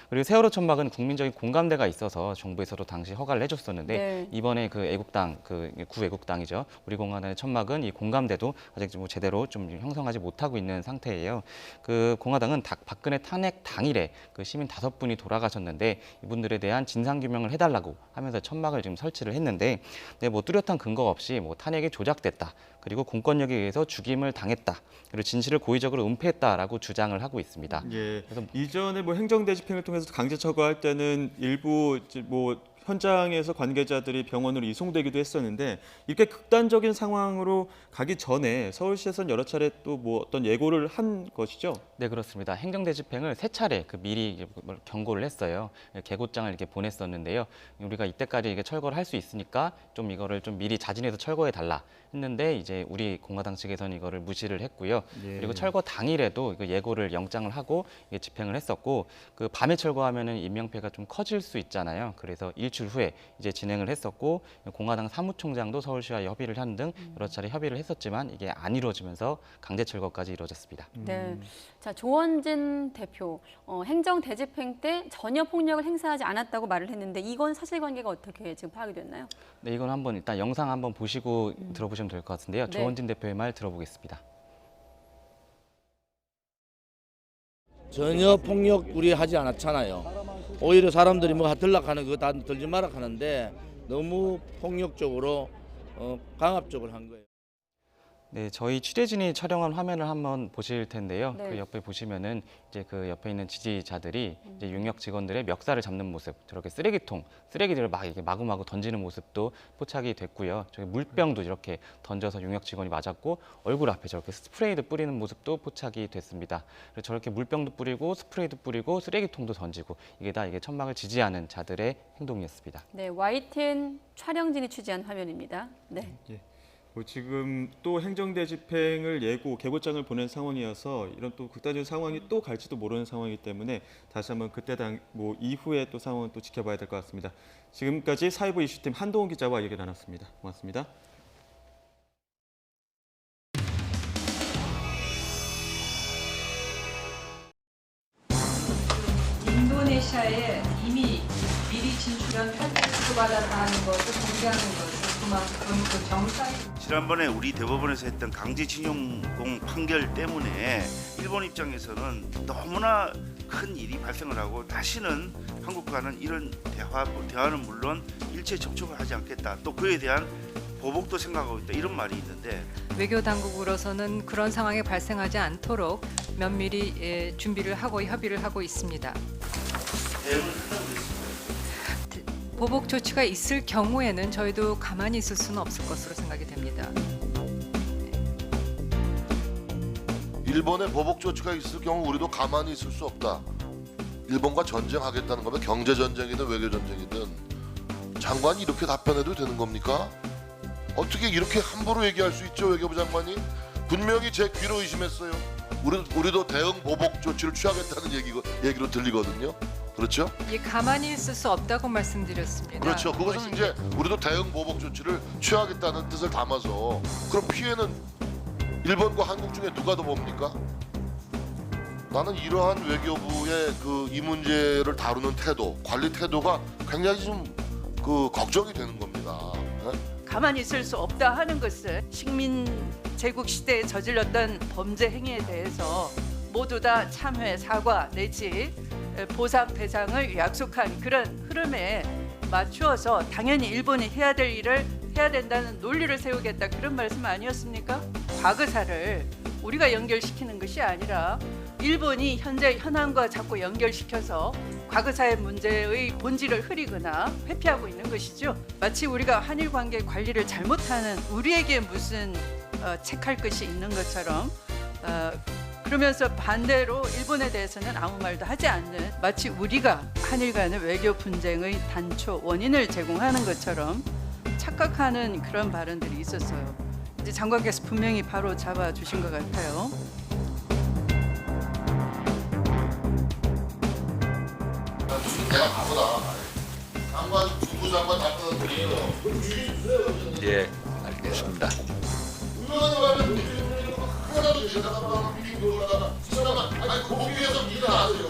그리고 세월호 천막은 국민적인 공감대가 있어서 정부에서도 당시 허가를 해줬었는데 이번에 그 애국당 구애국당이죠. 우리 공화당의 천막은 이 공감대도 아직 좀 제대로 좀 형성하지 못하고 있는 상태예요. 그 공화당은 박근혜 탄핵 당일에 그 시민 5분이 돌아가셨는데 이분들에 대한 진상 규명을 해달라고 하면서 천막을 지금 설치를 했는데 뭐 뚜렷한 근거가 없이 뭐 탄핵이 조작됐다. 그리고 공권력에 의해서 죽임을 당했다. 그리고 진실을 고의적으로 은폐했다라고 주장을 하고 있습니다. 예. 그래서 이전에 뭐 행정대 집행을 통해서 강제 철거할 때는 일부 뭐 현장에서 관계자들이 병원으로 이송되기도 했었는데 이렇게 극단적인 상황으로 가기 전에 서울시에서는 여러 차례 또 뭐 어떤 예고를 한 것이죠? 네, 그렇습니다. 행정대 집행을 3차례 미리 경고를 했어요. 계고장을 이렇게 보냈었는데요. 우리가 이때까지 이게 철거를 할 수 있으니까 좀 이거를 좀 미리 자진해서 철거해 달라 했는데 이제 우리 공화당 측에서는 이거를 무시를 했고요. 그리고 철거 당일에도 이거 예고를 영장을 하고 이게 집행을 했었고 그 밤에 철거하면은 인명피해가 좀 커질 수 있잖아요. 그래서 일주일 후에 이제 진행을 했었고 공화당 사무총장도 서울시와 협의를 한 등 여러 차례 협의를 했었지만 이게 안 이루어지면서 강제 철거까지 이루어졌습니다. 네, 자 조원진 대표 행정 대집행 때 전혀 폭력을 행사하지 않았다고 말을 했는데 이건 사실관계가 어떻게 지금 파악이 됐나요? 네, 이건 한번 일단 영상 한번 보시고 들어보시면 될 것 같은데요. 조원진 대표의 말 들어보겠습니다. 전혀 폭력 우리 하지 않았잖아요. 오히려 사람들이 뭐 들락하는 그거 다 들지 마라 하는데 너무 폭력적으로 강압적으로 한 거예요. 네, 저희 취재진이 촬영한 화면을 한번 보실 텐데요. 그 옆에 보시면은 이제 그 옆에 있는 지지자들이 이제 용역 직원들의 멱살을 잡는 모습, 저렇게 쓰레기들을 막 이렇게 마구마구 던지는 모습도 포착이 됐고요. 저기 물병도 이렇게 던져서 용역 직원이 맞았고 얼굴 앞에 저렇게 스프레이도 뿌리는 모습도 포착이 됐습니다. 그래서 저렇게 물병도 뿌리고 스프레이도 뿌리고 쓰레기통도 던지고 이게 다 이게 천막을 지지하는 자들의 행동이었습니다. 네, YTN 촬영진이 취재한 화면입니다. 네. 지금 또 행정대 집행을 계고장을 보낸 상황이어서 이런 또 극단적인 상황이 또 갈지도 모르는 상황이기 때문에 다시 한번 그때 이후에 또 상황은 또 지켜봐야 될 것 같습니다. 지금까지 사회부 이슈팀 한동훈 기자와 얘기 나눴습니다. 고맙습니다. 인도네시아에 이미 미리 진출한 탈퇴를 받았다는 것을 공개하는 것은 그만큼 그 정사의 지난번에 우리 대법원에서 했던 강제징용공 판결 때문에 일본 입장에서는 너무나 큰 일이 발생을 하고 다시는 한국과는 이런 대화는 물론 일체 접촉을 하지 않겠다. 또 그에 대한 보복도 생각하고 있다. 이런 말이 있는데 외교 당국으로서는 그런 상황이 발생하지 않도록 면밀히 준비를 하고 협의를 하고 있습니다. 보복 조치가 있을 경우에는 저희도 가만히 있을 수는 없을 것으로 생각이 됩니다. 일본의 보복 조치가 있을 경우 우리도 가만히 있을 수 없다. 일본과 전쟁하겠다는 거면 경제 전쟁이든 외교 전쟁이든 장관이 이렇게 답변해도 되는 겁니까? 어떻게 이렇게 함부로 얘기할 수 있죠, 외교부 장관이? 분명히 제 귀로 의심했어요. 우리도 대응 보복 조치를 취하겠다는 얘기로 들리거든요. 그렇죠? 예, 가만히 있을 수 없다고 말씀드렸습니다. 그렇죠. 그것은 이제 우리도 대응 보복 조치를 취하겠다는 뜻을 담아서 그럼 피해는 일본과 한국 중에 누가 더 뭡니까? 나는 이러한 외교부의 이 문제를 다루는 태도, 관리 태도가 굉장히 좀 걱정이 되는 겁니다. 가만히 있을 수 없다 하는 것은 식민 제국 시대에 저질렀던 범죄 행위에 대해서 모두 다 참회, 사과 내지 보상 배상을 약속한 그런 흐름에 맞추어서 당연히 일본이 해야 될 일을 해야 된다는 논리를 세우겠다, 그런 말씀 아니었습니까? 과거사를 우리가 연결시키는 것이 아니라 일본이 현재 현황과 자꾸 연결시켜서 과거사의 문제의 본질을 흐리거나 회피하고 있는 것이죠. 마치 우리가 한일 관계 관리를 잘못하는, 우리에게 무슨 책할 것이 있는 것처럼 그러면서 반대로 일본에 대해서는 아무 말도 하지 않는, 마치 우리가 한일 간의 외교 분쟁의 단초 원인을 제공하는 것처럼 착각하는 그런 발언들이 있었어요. 이제 장관께서 분명히 바로 잡아주신 것 같아요. 내가 바보다. 장관, 국부 장관 답변을 드리고 예, 알겠습니다. 유명한 말은 하나도 제가 미팅 들어오다가 아니 거기에서 일어나세요.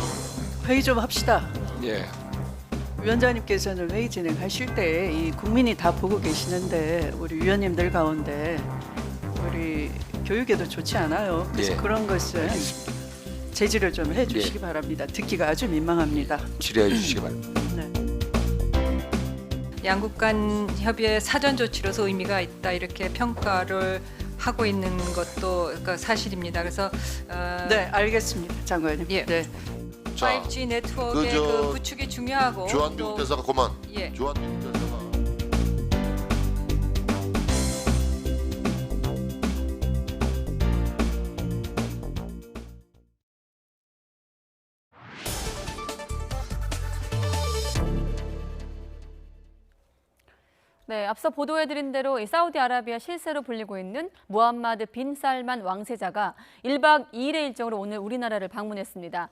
회의 좀 합시다. 예. 위원장님께서는 회의 진행하실 때 이 국민이 다 보고 계시는데 우리 위원님들 가운데 우리 교육에도 좋지 않아요. 그래서 예. 그런 것은 제지를 좀 해주시기 바랍니다. 듣기가 아주 민망합니다. 질의해 주시기 바랍니다. 양국 간 협의의 사전 조치로서 의미가 있다, 이렇게 평가를 하고 있는 것도 그러니까 사실입니다. 그래서 네, 알겠습니다, 장관님. 예. 네. 5G 네트워크의 그 구축이 중요하고 주한미국 대사가 그만. 예. 주한미국 대사가. 네, 앞서 보도해드린 대로 이 사우디아라비아 실세로 불리고 있는 무함마드 빈 살만 왕세자가 1박 2일의 일정으로 오늘 우리나라를 방문했습니다.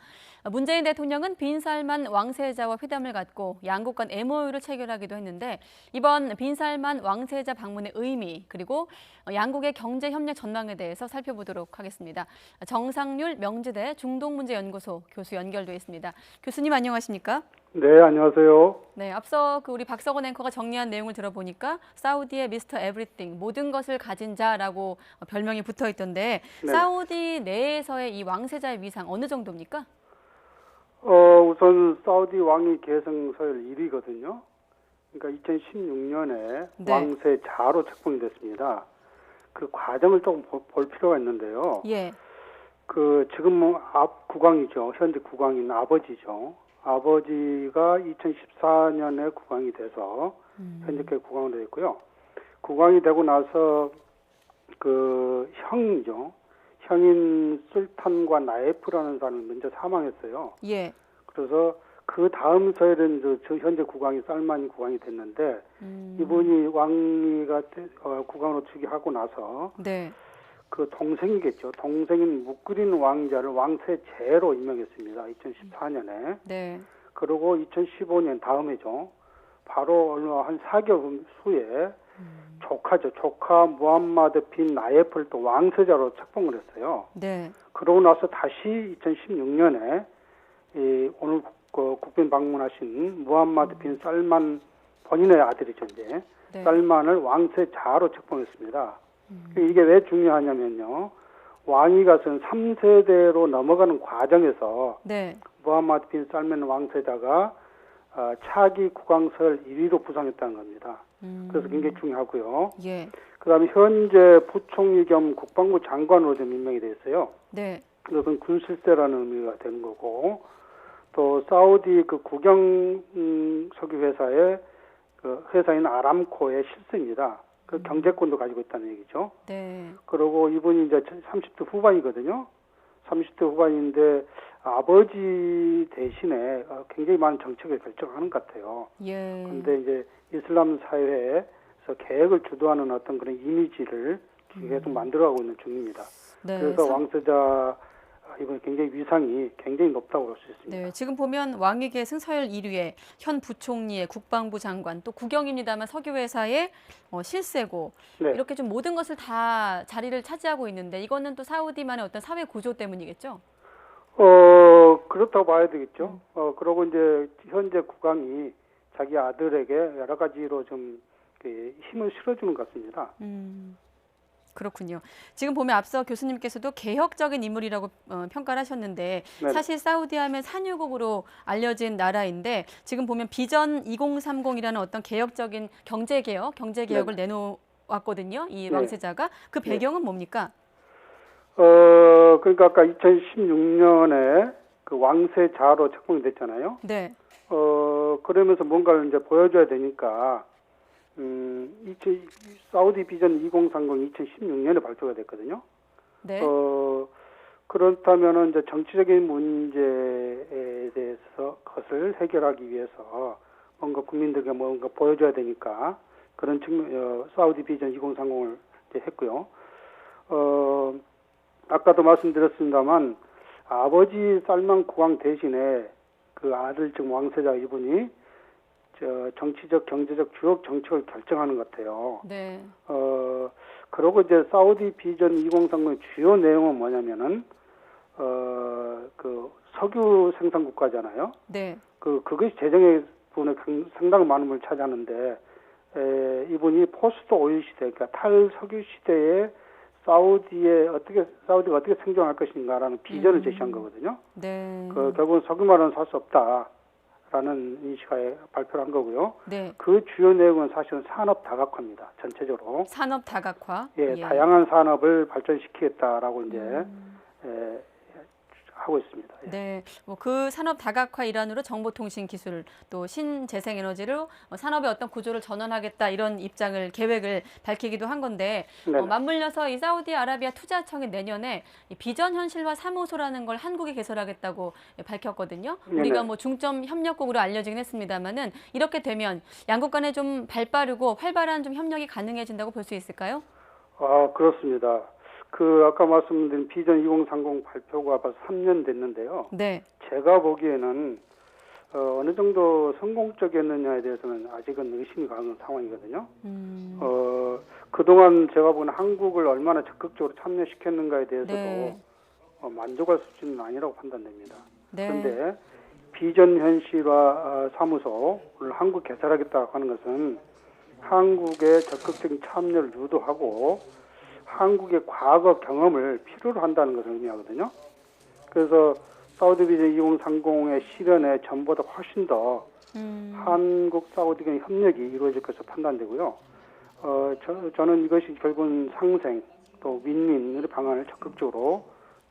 문재인 대통령은 빈 살만 왕세자와 회담을 갖고 양국 간 MOU를 체결하기도 했는데, 이번 빈 살만 왕세자 방문의 의미 그리고 양국의 경제 협력 전망에 대해서 살펴보도록 하겠습니다. 정상률 명지대 중동문제연구소 교수 연결돼 있습니다. 교수님 안녕하십니까? 네, 안녕하세요. 네, 앞서 우리 박석원 앵커가 정리한 내용을 들어보니까 사우디의 미스터 에브리띵, 모든 것을 가진 자라고 별명이 붙어 있던데, 네. 사우디 내에서의 이 왕세자의 위상 어느 정도입니까? 우선 사우디 왕위 계승 서열 1위거든요. 그러니까 2016년에 네. 왕세자로 책봉이 됐습니다. 그 과정을 조금 볼 필요가 있는데요. 예. 지금 국왕이죠. 현재 국왕인 아버지죠. 아버지가 2014년에 국왕이 돼서 현재까지 국왕으로 됐고요. 국왕이 되고 나서 형이죠. 형인 술탄과 나에프라는 사람이 먼저 사망했어요. 예. 그래서 그 다음 서열은 현재 국왕이 살만이 국왕이 됐는데, 이분이 왕위가 국왕으로 즉위하고 나서 네. 그 동생이겠죠. 동생인 묵그린 왕자를 왕세제로 임명했습니다. 2014년에. 네. 그리고 2015년 다음에죠. 바로 한 4개월 후에 조카죠. 조카 무함마드 빈 나예프를 또 왕세자로 책봉을 했어요. 네. 그러고 나서 다시 2016년에 오늘 국빈 방문하신 무함마드 빈 살만, 본인의 아들이죠, 이제. 네. 살만을 왕세자로 책봉했습니다. 이게 왜 중요하냐면요. 왕위가 3세대로 넘어가는 과정에서 네. 무함마드 빈 살만 왕세자가 차기 국왕설 1위로 부상했다는 겁니다. 그래서 굉장히 중요하고요. 예. 그다음에 현재 부총리 겸 국방부 장관으로 좀 임명이 돼 있어요. 네. 그것은 군실세라는 의미가 되는 거고, 또 사우디 국영 석유 회사의 회사인 아람코의 실세입니다. 경제권도 가지고 있다는 얘기죠. 네. 그리고 이분이 이제 30대 후반이거든요. 30대 후반인데 아버지 대신에 굉장히 많은 정책을 결정하는 것 같아요. 예. 그런데 이제 이슬람 사회에서 계획을 주도하는 어떤 그런 이미지를 계속 만들어가고 있는 중입니다. 네. 그래서 왕세자 이번 굉장히 위상이 굉장히 높다고 볼 수 있습니다. 네, 지금 보면 왕위계 승서열 1위에 현 부총리의 국방부 장관 또 국영입니다만 석유회사의 실세고 네. 이렇게 좀 모든 것을 다 자리를 차지하고 있는데 이거는 또 사우디만의 어떤 사회 구조 때문이겠죠? 그렇다고 봐야 되겠죠. 그러고 이제 현재 국왕이 자기 아들에게 여러 가지로 좀 힘을 실어주는 것 같습니다. 그렇군요. 지금 보면 앞서 교수님께서도 개혁적인 인물이라고 평가를 하셨는데 네네. 사실 사우디하면 산유국으로 알려진 나라인데 지금 보면 비전 2030이라는 어떤 개혁적인 경제개혁을 내놓았거든요. 이 네. 왕세자가. 그 배경은 뭡니까? 그러니까 아까 2016년에 그 왕세자로 책봉이 됐잖아요. 네. 그러면서 뭔가를 이제 보여줘야 되니까, 사우디 비전 2030 2016년에 발표가 됐거든요. 네. 그렇다면은 이제 정치적인 문제에 대해서 그것을 해결하기 위해서 뭔가 국민들에게 뭔가 보여줘야 되니까 그런 사우디 비전 2030을 이제 했고요. 아까도 말씀드렸습니다만 아버지 살만 국왕 대신에 그 아들 즉 왕세자 이분이 정치적, 경제적 주요 정책을 결정하는 것 같아요. 네. 그리고 이제 사우디 비전 2030의 주요 내용은 뭐냐면은 그 석유 생산 국가잖아요. 네. 그것이 재정의 부분에 상당히 많은 부분을 차지하는데 이분이 포스트 오일 시대, 그러니까 탈석유 시대에 사우디가 어떻게 생존할 것인가라는 비전을 제시한 거거든요. 네. 결국은 석유만은 살 수 없다라는 인식하에 발표를 한 거고요. 네. 그 주요 내용은 사실은 산업 다각화입니다. 전체적으로. 산업 다각화. 예, 다양한 산업을 발전시키겠다라고 이제 하고 있습니다. 예. 네, 그 산업 다각화 일환으로 정보통신 기술 또 신재생에너지로 산업의 어떤 구조를 전환하겠다 이런 계획을 밝히기도 한 건데 맞물려서 이 사우디아라비아 투자청이 내년에 이 비전 현실화 사무소라는 걸 한국에 개설하겠다고 밝혔거든요. 우리가 뭐 중점 협력국으로 알려지긴 했습니다만은 이렇게 되면 양국 간에 좀 발빠르고 활발한 좀 협력이 가능해진다고 볼 수 있을까요? 그렇습니다. 아까 말씀드린 비전 2030 발표가 벌써 3년 됐는데요. 네. 제가 보기에는 어느 정도 성공적이었느냐에 대해서는 아직은 의심이 가는 상황이거든요. 그동안 제가 보기에는 한국을 얼마나 적극적으로 참여시켰는가에 대해서도 만족할 수준은 아니라고 판단됩니다. 네. 그런데 비전 현실화 사무소를 한국 개설하겠다고 하는 것은 한국의 적극적인 참여를 유도하고 한국의 과거 경험을 필요로 한다는 것을 의미하거든요. 그래서 사우디 비전 2030의 실현에 전보다 훨씬 더 한국 사우디 간 협력이 이루어질 것으로 판단되고요. 저는 이것이 결국은 상생 또 윈윈의 방안을 적극적으로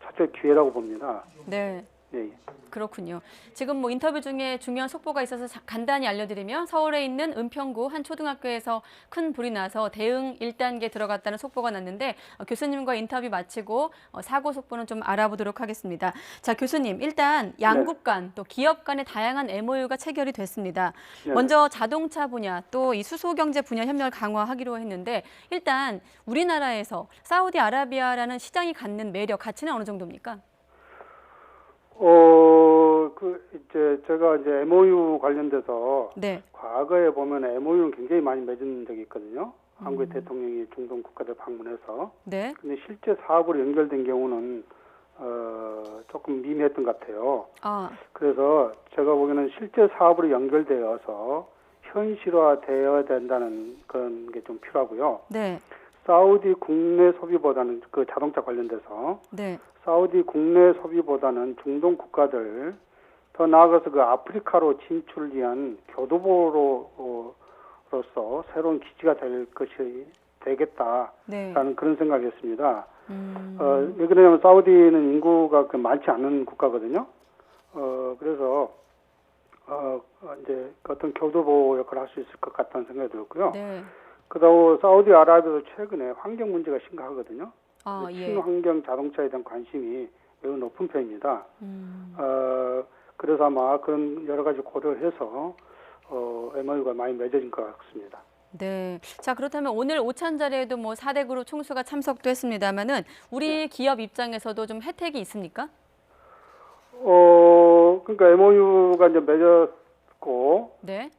찾을 기회라고 봅니다. 네. 예. 그렇군요. 지금 뭐 인터뷰 중에 중요한 속보가 있어서 간단히 알려드리면 서울에 있는 은평구 한 초등학교에서 큰 불이 나서 대응 1단계 들어갔다는 속보가 났는데 교수님과 인터뷰 마치고 사고 속보는 좀 알아보도록 하겠습니다. 자, 교수님 일단 양국 간 또 기업 간의 다양한 MOU가 체결이 됐습니다. 먼저 자동차 분야 또 이 수소경제 분야 협력을 강화하기로 했는데 일단 우리나라에서 사우디아라비아라는 시장이 갖는 매력, 가치는 어느 정도입니까? 제가 이제 MOU 관련돼서 네. 과거에 보면 MOU는 굉장히 많이 맺은 적이 있거든요. 한국의 대통령이 중동 국가들 방문해서. 네. 근데 실제 사업으로 연결된 경우는 조금 미미했던 것 같아요. 그래서 제가 보기에는 실제 사업으로 연결되어서 현실화되어야 된다는 그런 게 좀 필요하고요. 네. 사우디 국내 소비보다는 그 자동차 관련돼서 네. 사우디 국내 소비보다는 중동 국가들 더 나아가서 그 아프리카로 진출을 위한 교두보로서 새로운 기지가 될 것이 되겠다라는 그런 생각이었습니다. 왜 그러냐면 사우디는 인구가 많지 않은 국가거든요. 그래서 이제 어떤 교두보 역할을 할 수 있을 것 같다는 생각이 들었고요. 네. 그다음 사우디아라비아도 최근에 환경 문제가 심각하거든요. 예. 친환경 자동차에 대한 관심이 매우 높은 편입니다. 그래서 아마 그런 여러 가지 고려를 해서 MOU가 많이 맺어진 것 같습니다. 네. 자, 그렇다면 오늘 오찬 자리에도 뭐 4대 그룹 총수가 참석도 했습니다만은 우리 기업 입장에서도 좀 혜택이 있습니까? 그러니까 MOU가 이제 맺었고, 네.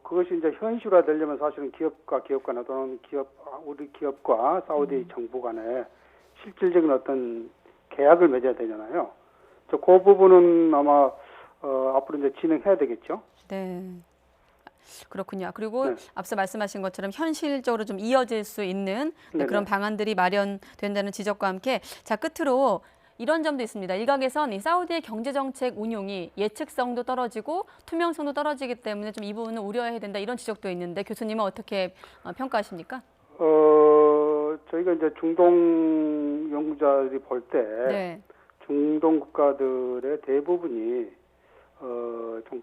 그것이 이제 현실화되려면 사실은 기업과 기업 간에 또는 우리 기업과 사우디 정부 간에 실질적인 어떤 계약을 맺어야 되잖아요. 그 부분은 아마 앞으로 이제 진행해야 되겠죠. 네. 그렇군요. 그리고 네. 앞서 말씀하신 것처럼 현실적으로 좀 이어질 수 있는 그런 방안들이 마련된다는 지적과 함께 자 끝으로 이런 점도 있습니다. 일각에선 이 사우디의 경제정책 운용이 예측성도 떨어지고 투명성도 떨어지기 때문에 좀 이 부분은 우려해야 된다 이런 지적도 있는데 교수님은 어떻게 평가하십니까? 저희가 이제 중동 연구자들이 볼 때 네. 중동 국가들의 대부분이 좀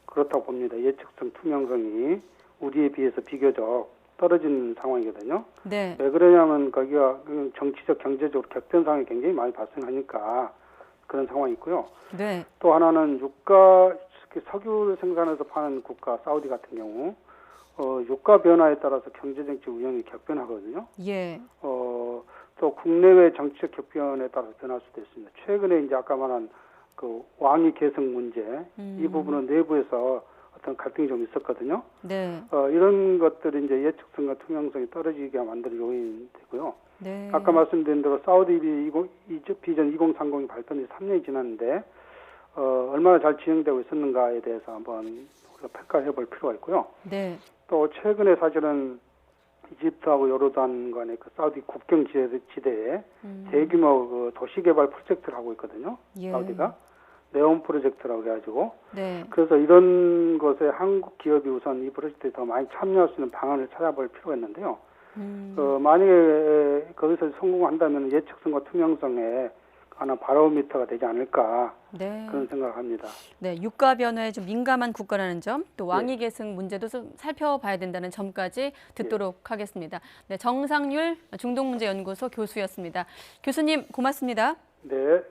그렇다고 봅니다. 예측성, 투명성이 우리에 비해서 비교적 떨어지는 상황이거든요. 네. 왜 그러냐면 거기가 정치적, 경제적으로 격변상이 굉장히 많이 발생하니까 그런 상황이 있고요. 네. 또 하나는 유가, 석유 생산해서 파는 국가 사우디 같은 경우 유가 변화에 따라서 경제정책 운영이 격변하거든요. 예. 또 국내외 정치적 격변에 따라서 변할 수도 있습니다. 최근에 이제 아까 말한 그 왕위 계승 문제 이 부분은 내부에서 어떤 갈등이 좀 있었거든요. 네. 이런 것들이 이제 예측성과 투명성이 떨어지게 만드는 요인이 되고요. 네. 아까 말씀드린 대로 사우디 비전 2030이 발표한 지 3년이 지났는데 얼마나 잘 진행되고 있었는가에 대해서 한번 우리가 평가해 볼 필요가 있고요. 네. 또 최근에 사실은 이집트하고 요르단 간의 그 사우디 국경 지대에 대규모 그 도시개발 프로젝트를 하고 있거든요. 예. 사우디가 네온 프로젝트라고 해가지고 네. 그래서 이런 것에 한국 기업이 우선 이 프로젝트에 더 많이 참여할 수 있는 방안을 찾아볼 필요가 있는데요. 만약에 거기서 성공한다면 예측성과 투명성에 하나 바로미터가 되지 않을까 네. 그런 생각을 합니다. 네, 유가 변화에 좀 민감한 국가라는 점, 또 왕위 계승 문제도 좀 살펴봐야 된다는 점까지 듣도록 하겠습니다. 네, 정상률 중동문제연구소 교수였습니다. 교수님 고맙습니다. 네.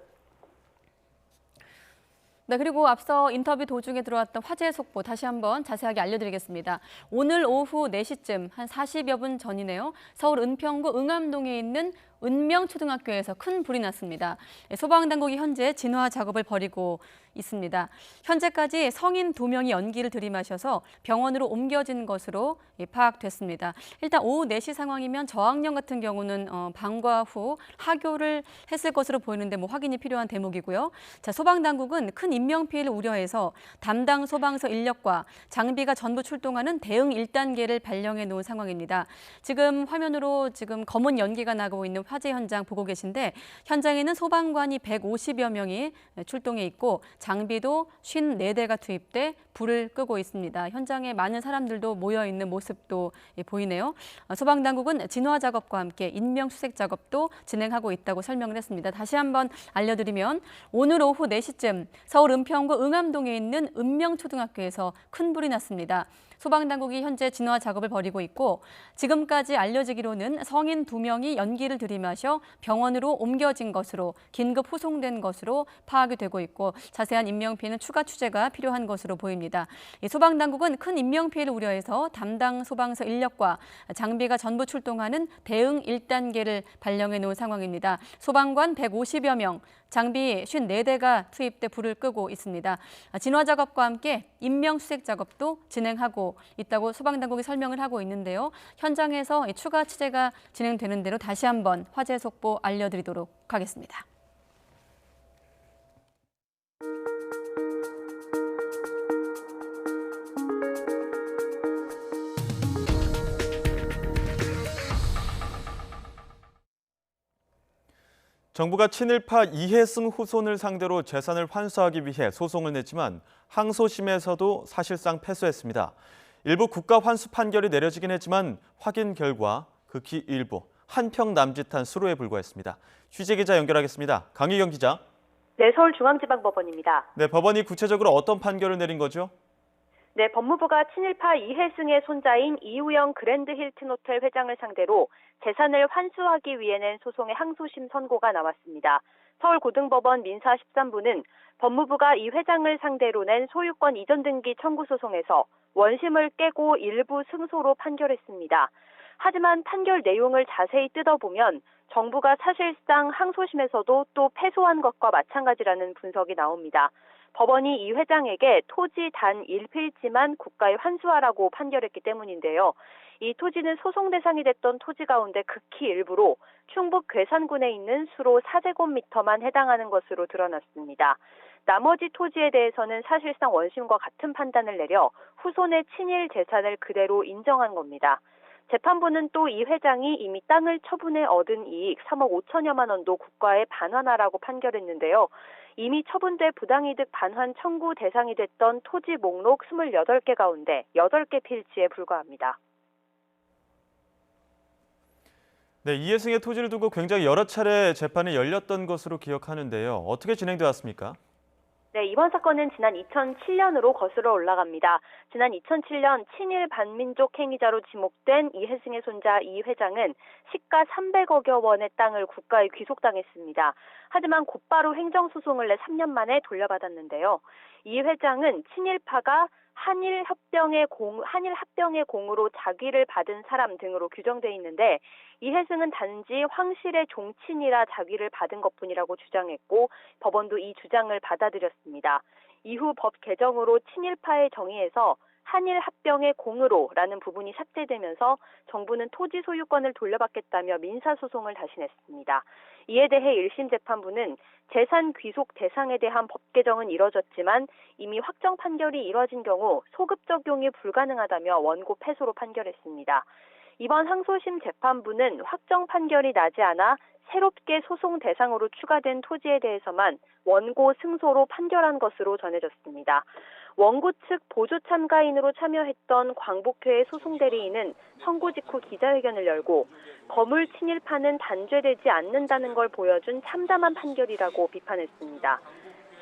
네, 그리고 앞서 인터뷰 도중에 들어왔던 화재 속보 다시 한번 자세하게 알려드리겠습니다. 오늘 오후 4시쯤 한 40여 분 전이네요. 서울 은평구 응암동에 있는 은명초등학교에서 큰 불이 났습니다. 소방당국이 현재 진화 작업을 벌이고 있습니다. 현재까지 성인 2명이 연기를 들이마셔서 병원으로 옮겨진 것으로 파악됐습니다. 일단 오후 4시 상황이면 저학년 같은 경우는 방과 후 하교를 했을 것으로 보이는데 확인이 필요한 대목이고요. 자, 소방당국은 큰 인명피해를 우려해서 담당 소방서 인력과 장비가 전부 출동하는 대응 1단계를 발령해 놓은 상황입니다. 지금 화면으로 지금 검은 연기가 나고 있는 화재 현장 보고 계신데 현장에는 소방관이 150여 명이 출동해 있고 장비도 54대가 투입돼 불을 끄고 있습니다. 현장에 많은 사람들도 모여 있는 모습도 보이네요. 소방당국은 진화 작업과 함께 인명수색 작업도 진행하고 있다고 설명을 했습니다. 다시 한번 알려드리면 오늘 오후 4시쯤 서울 은평구 응암동에 있는 은명초등학교에서 큰 불이 났습니다. 소방당국이 현재 진화 작업을 벌이고 있고 지금까지 알려지기로는 성인 2명이 연기를 들이마셔 병원으로 옮겨진 것으로 긴급 후송된 것으로 파악이 되고 있고 자세한 인명피해는 추가 취재가 필요한 것으로 보입니다. 소방당국은 큰 인명피해를 우려해서 담당 소방서 인력과 장비가 전부 출동하는 대응 1단계를 발령해 놓은 상황입니다. 소방관 150여 명, 장비 54대가 투입돼 불을 끄고 있습니다. 진화 작업과 함께 인명수색 작업도 진행하고 있다고 소방당국이 설명을 하고 있는데요. 현장에서 추가 취재가 진행되는 대로 다시 한번 화재 속보 알려드리도록 하겠습니다. 정부가 친일파 이해승 후손을 상대로 재산을 환수하기 위해 소송을 냈지만 항소심에서도 사실상 패소했습니다. 일부 국가 환수 판결이 내려지긴 했지만 확인 결과 극히 일부, 한평 남짓한 수로에 불과했습니다. 취재기자 연결하겠습니다. 강희경 기자. 네, 서울중앙지방법원입니다. 네, 법원이 구체적으로 어떤 판결을 내린 거죠? 네, 법무부가 친일파 이해승의 손자인 이우영 그랜드 힐튼 호텔 회장을 상대로 재산을 환수하기 위해 낸 소송의 항소심 선고가 나왔습니다. 서울고등법원 민사 13부는 법무부가 이 회장을 상대로 낸 소유권 이전 등기 청구 소송에서 원심을 깨고 일부 승소로 판결했습니다. 하지만 판결 내용을 자세히 뜯어보면 정부가 사실상 항소심에서도 또 패소한 것과 마찬가지라는 분석이 나옵니다. 법원이 이 회장에게 토지 단 1필지만 국가에 환수하라고 판결했기 때문인데요. 이 토지는 소송 대상이 됐던 토지 가운데 극히 일부로 충북 괴산군에 있는 수로 4제곱미터만 해당하는 것으로 드러났습니다. 나머지 토지에 대해서는 사실상 원심과 같은 판단을 내려 후손의 친일 재산을 그대로 인정한 겁니다. 재판부는 또 이 회장이 이미 땅을 처분해 얻은 이익 3억 5천여만 원도 국가에 반환하라고 판결했는데요. 이미 처분돼 부당이득 반환 청구 대상이 됐던 토지 목록 28개 가운데 8개 필지에 불과합니다. 네, 이해승의 토지를 두고 굉장히 여러 차례 재판이 열렸던 것으로 기억하는데요. 어떻게 진행되었습니까? 네, 이번 사건은 지난 2007년으로 거슬러 올라갑니다. 지난 2007년 친일 반민족 행위자로 지목된 이해승의 손자 이 회장은 시가 300억여 원의 땅을 국가에 귀속당했습니다. 하지만 곧바로 행정소송을 내 3년 만에 돌려받았는데요. 이 회장은 친일파가 한일 합병의 공으로 자귀를 받은 사람 등으로 규정돼 있는데 이해승은 단지 황실의 종친이라 자귀를 받은 것뿐이라고 주장했고 법원도 이 주장을 받아들였습니다. 이후 법 개정으로 친일파의 정의에서 한일 합병의 공으로라는 부분이 삭제되면서 정부는 토지 소유권을 돌려받겠다며 민사소송을 다시 냈습니다. 이에 대해 1심 재판부는 재산 귀속 대상에 대한 법 개정은 이뤄졌지만 이미 확정 판결이 이뤄진 경우 소급 적용이 불가능하다며 원고 패소로 판결했습니다. 이번 항소심 재판부는 확정 판결이 나지 않아 새롭게 소송 대상으로 추가된 토지에 대해서만 원고 승소로 판결한 것으로 전해졌습니다. 원고 측 보조 참가인으로 참여했던 광복회의 소송 대리인은 선고 직후 기자회견을 열고 거물 친일파는 단죄되지 않는다는 걸 보여준 참담한 판결이라고 비판했습니다.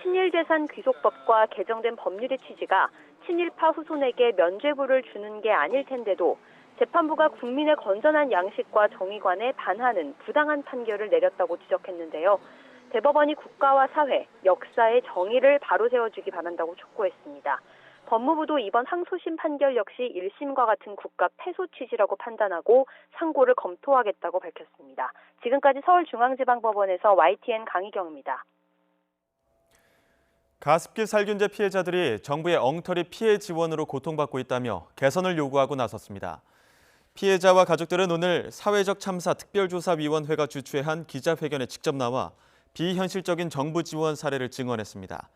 친일재산 귀속법과 개정된 법률의 취지가 친일파 후손에게 면죄부를 주는 게 아닐 텐데도 재판부가 국민의 건전한 양식과 정의관에 반하는 부당한 판결을 내렸다고 지적했는데요. 대법원이 국가와 사회, 역사의 정의를 바로 세워주기 바란다고 촉구했습니다. 법무부도 이번 항소심 판결 역시 1심과 같은 국가 패소 취지라고 판단하고 상고를 검토하겠다고 밝혔습니다. 지금까지 서울중앙지방법원에서 YTN 강희경입니다. 가습기 살균제 피해자들이 정부의 엉터리 피해 지원으로 고통받고 있다며 개선을 요구하고 나섰습니다. 피해자와 가족들은 오늘 사회적 참사 특별조사위원회가 주최한 기자회견에 직접 나와 비현실적인 정부 지원 사례를 증언했습니다.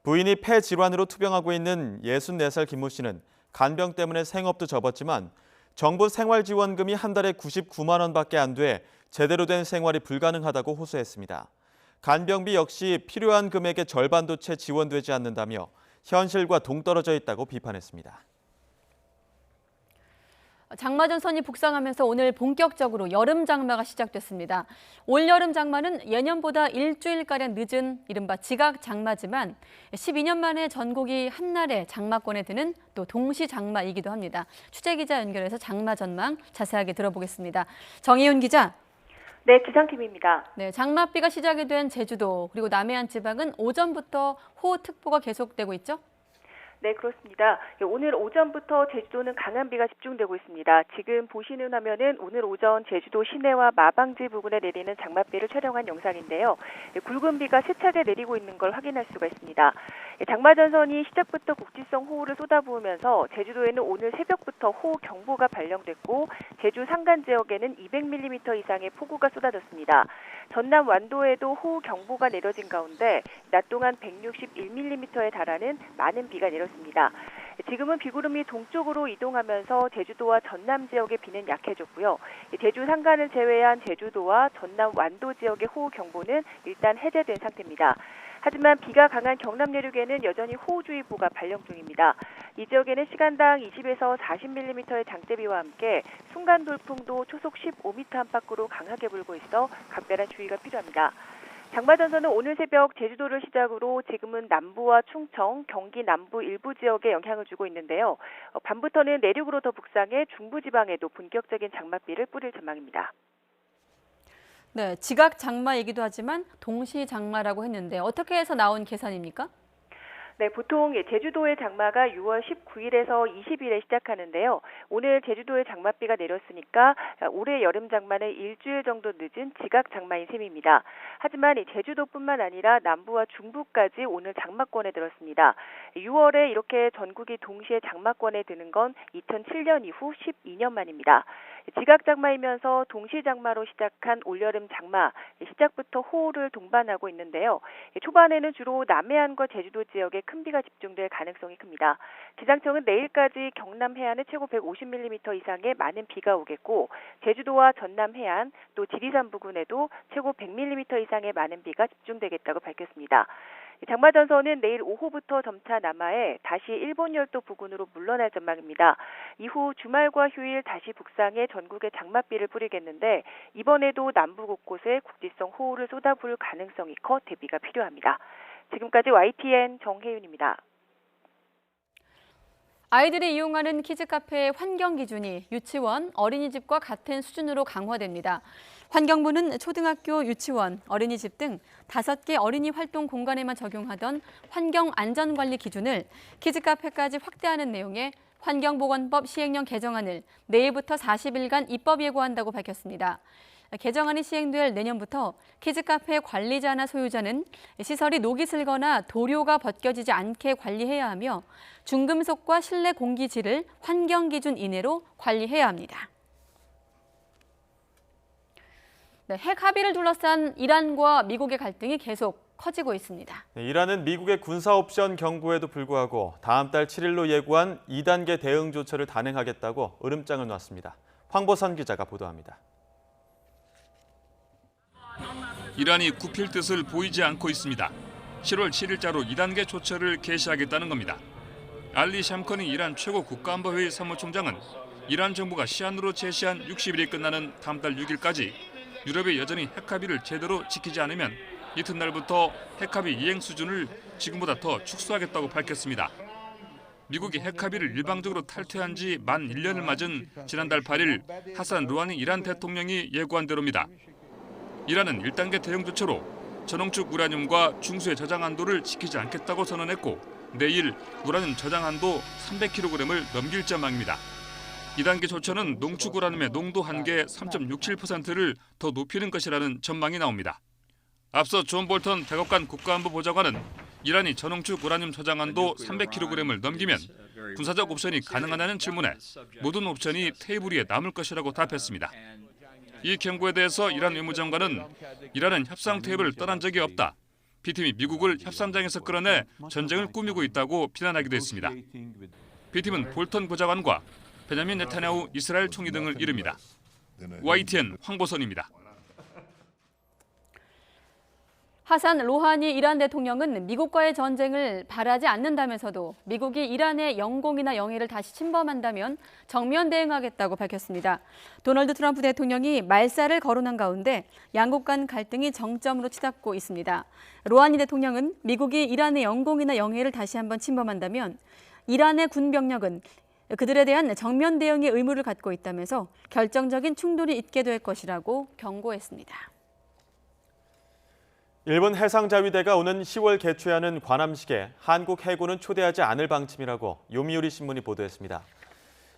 부인이 폐 질환으로 투병하고 있는 64살 김모 씨는 간병 때문에 생업도 접었지만 정부 생활지원금이 한 달에 99만 원밖에 안 돼 제대로 된 생활이 불가능하다고 호소했습니다. 간병비 역시 필요한 금액의 절반도 채 지원되지 않는다며 현실과 동떨어져 있다고 비판했습니다. 장마 전선이 북상하면서 오늘 본격적으로 여름 장마가 시작됐습니다. 올여름 장마는 예년보다 일주일가량 늦은 이른바 지각 장마지만 12년 만에 전국이 한날에 장마권에 드는 또 동시 장마이기도 합니다. 취재기자 연결해서 장마 전망 자세하게 들어보겠습니다. 정희윤 기자. 네, 기상팀입니다. 네, 장맛비가 시작이 된 제주도 그리고 남해안 지방은 오전부터 호우특보가 계속되고 있죠? 네, 그렇습니다. 오늘 오전부터 제주도는 강한 비가 집중되고 있습니다. 지금 보시는 화면은 오늘 오전 제주도 시내와 마방지 부근에 내리는 장맛비를 촬영한 영상인데요. 굵은 비가 세차게 내리고 있는 걸 확인할 수가 있습니다. 장마전선이 시작부터 국지성 호우를 쏟아부으면서 제주도에는 오늘 새벽부터 호우경보가 발령됐고 제주 산간 지역에는 200mm 이상의 폭우가 쏟아졌습니다. 전남 완도에도 호우경보가 내려진 가운데 낮 동안 161mm에 달하는 많은 비가 내렸습니다. 지금은 비구름이 동쪽으로 이동하면서 제주도와 전남 지역의 비는 약해졌고요. 제주 산간을 제외한 제주도와 전남 완도 지역의 호우경보는 일단 해제된 상태입니다. 하지만 비가 강한 경남 내륙에는 여전히 호우주의보가 발령 중입니다. 이 지역에는 시간당 20에서 40mm의 장대비와 함께 순간 돌풍도 초속 15m 안팎으로 강하게 불고 있어 각별한 주의가 필요합니다. 장마전선은 오늘 새벽 제주도를 시작으로 지금은 남부와 충청, 경기 남부 일부 지역에 영향을 주고 있는데요. 밤부터는 내륙으로 더 북상해 중부지방에도 본격적인 장맛비를 뿌릴 전망입니다. 네, 지각 장마이기도 하지만 동시 장마라고 했는데 어떻게 해서 나온 계산입니까? 네, 보통 제주도의 장마가 6월 19일에서 20일에 시작하는데요. 오늘 제주도의 장맛비가 내렸으니까 올해 여름 장마는 일주일 정도 늦은 지각 장마인 셈입니다. 하지만 제주도뿐만 아니라 남부와 중부까지 오늘 장마권에 들었습니다. 6월에 이렇게 전국이 동시에 장마권에 드는 건 2007년 이후 12년 만입니다. 지각 장마이면서 동시 장마로 시작한 올여름 장마, 시작부터 호우를 동반하고 있는데요. 초반에는 주로 남해안과 제주도 지역에 큰 비가 집중될 가능성이 큽니다. 기상청은 내일까지 경남 해안에 최고 150mm 이상의 많은 비가 오겠고, 제주도와 전남 해안, 또 지리산 부근에도 최고 100mm 이상의 많은 비가 집중되겠다고 밝혔습니다. 장마 전선은 내일 오후부터 점차 남하해 다시 일본 열도 부근으로 물러날 전망입니다. 이후 주말과 휴일 다시 북상해 전국에 장맛비를 뿌리겠는데, 이번에도 남부 곳곳에 국지성 호우를 쏟아부을 가능성이 커 대비가 필요합니다. 지금까지 YTN 정혜윤입니다. 아이들이 이용하는 키즈카페의 환경 기준이 유치원, 어린이집과 같은 수준으로 강화됩니다. 환경부는 초등학교, 유치원, 어린이집 등 5개 어린이 활동 공간에만 적용하던 환경안전관리 기준을 키즈카페까지 확대하는 내용의 환경보건법 시행령 개정안을 내일부터 40일간 입법 예고한다고 밝혔습니다. 개정안이 시행될 내년부터 키즈카페 관리자나 소유자는 시설이 녹이 슬거나 도료가 벗겨지지 않게 관리해야 하며 중금속과 실내 공기질을 환경기준 이내로 관리해야 합니다. 네, 핵 합의를 둘러싼 이란과 미국의 갈등이 계속 커지고 있습니다. 이란은 미국의 군사 옵션 경고에도 불구하고 다음 달 7일로 예고한 2단계 대응 조처를 단행하겠다고 으름장을 놨습니다. 황보선 기자가 보도합니다. 이란이 굽힐 뜻을 보이지 않고 있습니다. 7월 7일자로 2단계 조처를 개시하겠다는 겁니다. 알리 샴커니 이란 최고 국가안보회의 사무총장은 이란 정부가 시한으로 제시한 60일이 끝나는 다음 달 6일까지 유럽이 여전히 핵합의를 제대로 지키지 않으면 이튿날부터 핵합의 이행 수준을 지금보다 더 축소하겠다고 밝혔습니다. 미국이 핵합의를 일방적으로 탈퇴한 지 만 1년을 맞은 지난달 8일 하산 루하니 이란 대통령이 예고한 대로입니다. 이란은 1단계 대응 조처로 전홍축 우라늄과 중수의 저장 한도를 지키지 않겠다고 선언했고, 내일 우라늄 저장 한도 300kg을 넘길 전망입니다. 2단계 조처는 농축 우라늄의 농도 한계 3.67%를 더 높이는 것이라는 전망이 나옵니다. 앞서 존 볼턴 백악관 국가안보 보좌관은 이란이 전홍축 우라늄 저장 한도 300kg을 넘기면 군사적 옵션이 가능하냐는 질문에 모든 옵션이 테이블 위에 남을 것이라고 답했습니다. 이 경고에 대해서 이란 외무장관은 이란은 협상 테이블을 떠난 적이 없다. B팀이 미국을 협상장에서 끌어내 전쟁을 꾸미고 있다고 비난하기도 했습니다. B팀은 볼턴 보좌관과 베냐민 네타냐후 이스라엘 총리 등을 이릅니다. YTN 황보선입니다. 하산 로하니 이란 대통령은 미국과의 전쟁을 바라지 않는다면서도 미국이 이란의 영공이나 영해를 다시 침범한다면 정면 대응하겠다고 밝혔습니다. 도널드 트럼프 대통령이 말살을 거론한 가운데 양국 간 갈등이 정점으로 치닫고 있습니다. 로하니 대통령은 미국이 이란의 영공이나 영해를 다시 한번 침범한다면 이란의 군 병력은 그들에 대한 정면 대응의 의무를 갖고 있다면서 결정적인 충돌이 있게 될 것이라고 경고했습니다. 일본 해상자위대가 오는 10월 개최하는 관함식에 한국 해군은 초대하지 않을 방침이라고 요미우리 신문이 보도했습니다.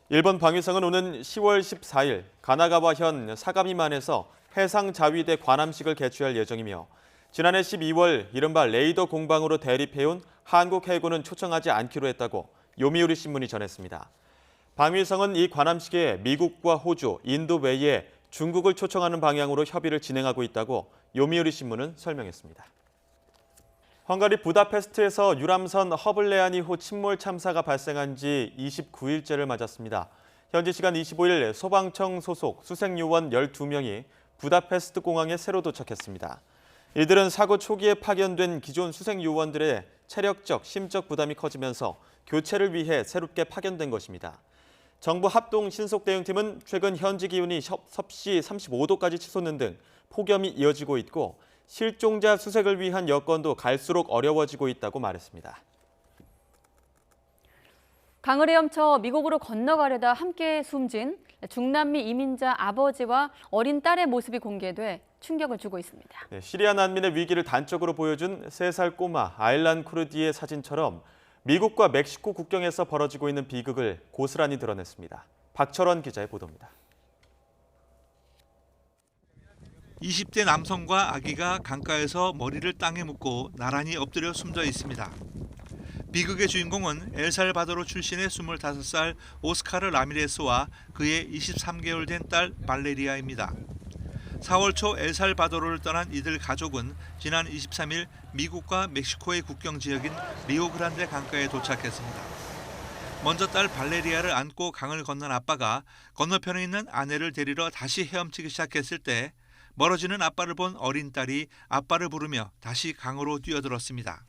일본 방위성은 오는 10월 14일 가나가와현 사가미만에서 해상자위대 관함식을 개최할 예정이며, 지난해 12월 이른바 레이더 공방으로 대립해온 한국 해군은 초청하지 않기로 했다고 요미우리 신문이 전했습니다. 방위성은 이 관함식에 미국과 호주, 인도 외에 중국을 초청하는 방향으로 협의를 진행하고 있다고 요미우리 신문은 설명했습니다. 헝가리 부다페스트에서 유람선 허블레아니호 침몰 참사가 발생한 지 29일째를 맞았습니다. 현지 시간 25일 소방청 소속 수색요원 12명이 부다페스트 공항에 새로 도착했습니다. 이들은 사고 초기에 파견된 기존 수색요원들의 체력적, 심적 부담이 커지면서 교체를 위해 새롭게 파견된 것입니다. 정부 합동 신속대응팀은 최근 현지 기온이 섭씨 35도까지 치솟는 등 폭염이 이어지고 있고, 실종자 수색을 위한 여건도 갈수록 어려워지고 있다고 말했습니다. 강을 헤엄쳐 미국으로 건너가려다 함께 숨진 중남미 이민자 아버지와 어린 딸의 모습이 공개돼 충격을 주고 있습니다. 네, 시리아 난민의 위기를 단적으로 보여준 3살 꼬마 아일란 쿠르디의 사진처럼 미국과 멕시코 국경에서 벌어지고 있는 비극을 고스란히 드러냈습니다. 박철원 기자의 보도입니다. 20대 남성과 아기가 강가에서 머리를 땅에 묻고 나란히 엎드려 숨져 있습니다. 비극의 주인공은 엘살바도르 출신의 25살 오스카르 라미레스와 그의 23개월 된 딸 발레리아입니다. 4월 초 엘살바도르를 떠난 이들 가족은 지난 23일 미국과 멕시코의 국경 지역인 리오그란데 강가에 도착했습니다. 먼저 딸 발레리아를 안고 강을 건넌 아빠가 건너편에 있는 아내를 데리러 다시 헤엄치기 시작했을 때 멀어지는 아빠를 본 어린 딸이 아빠를 부르며 다시 강으로 뛰어들었습니다.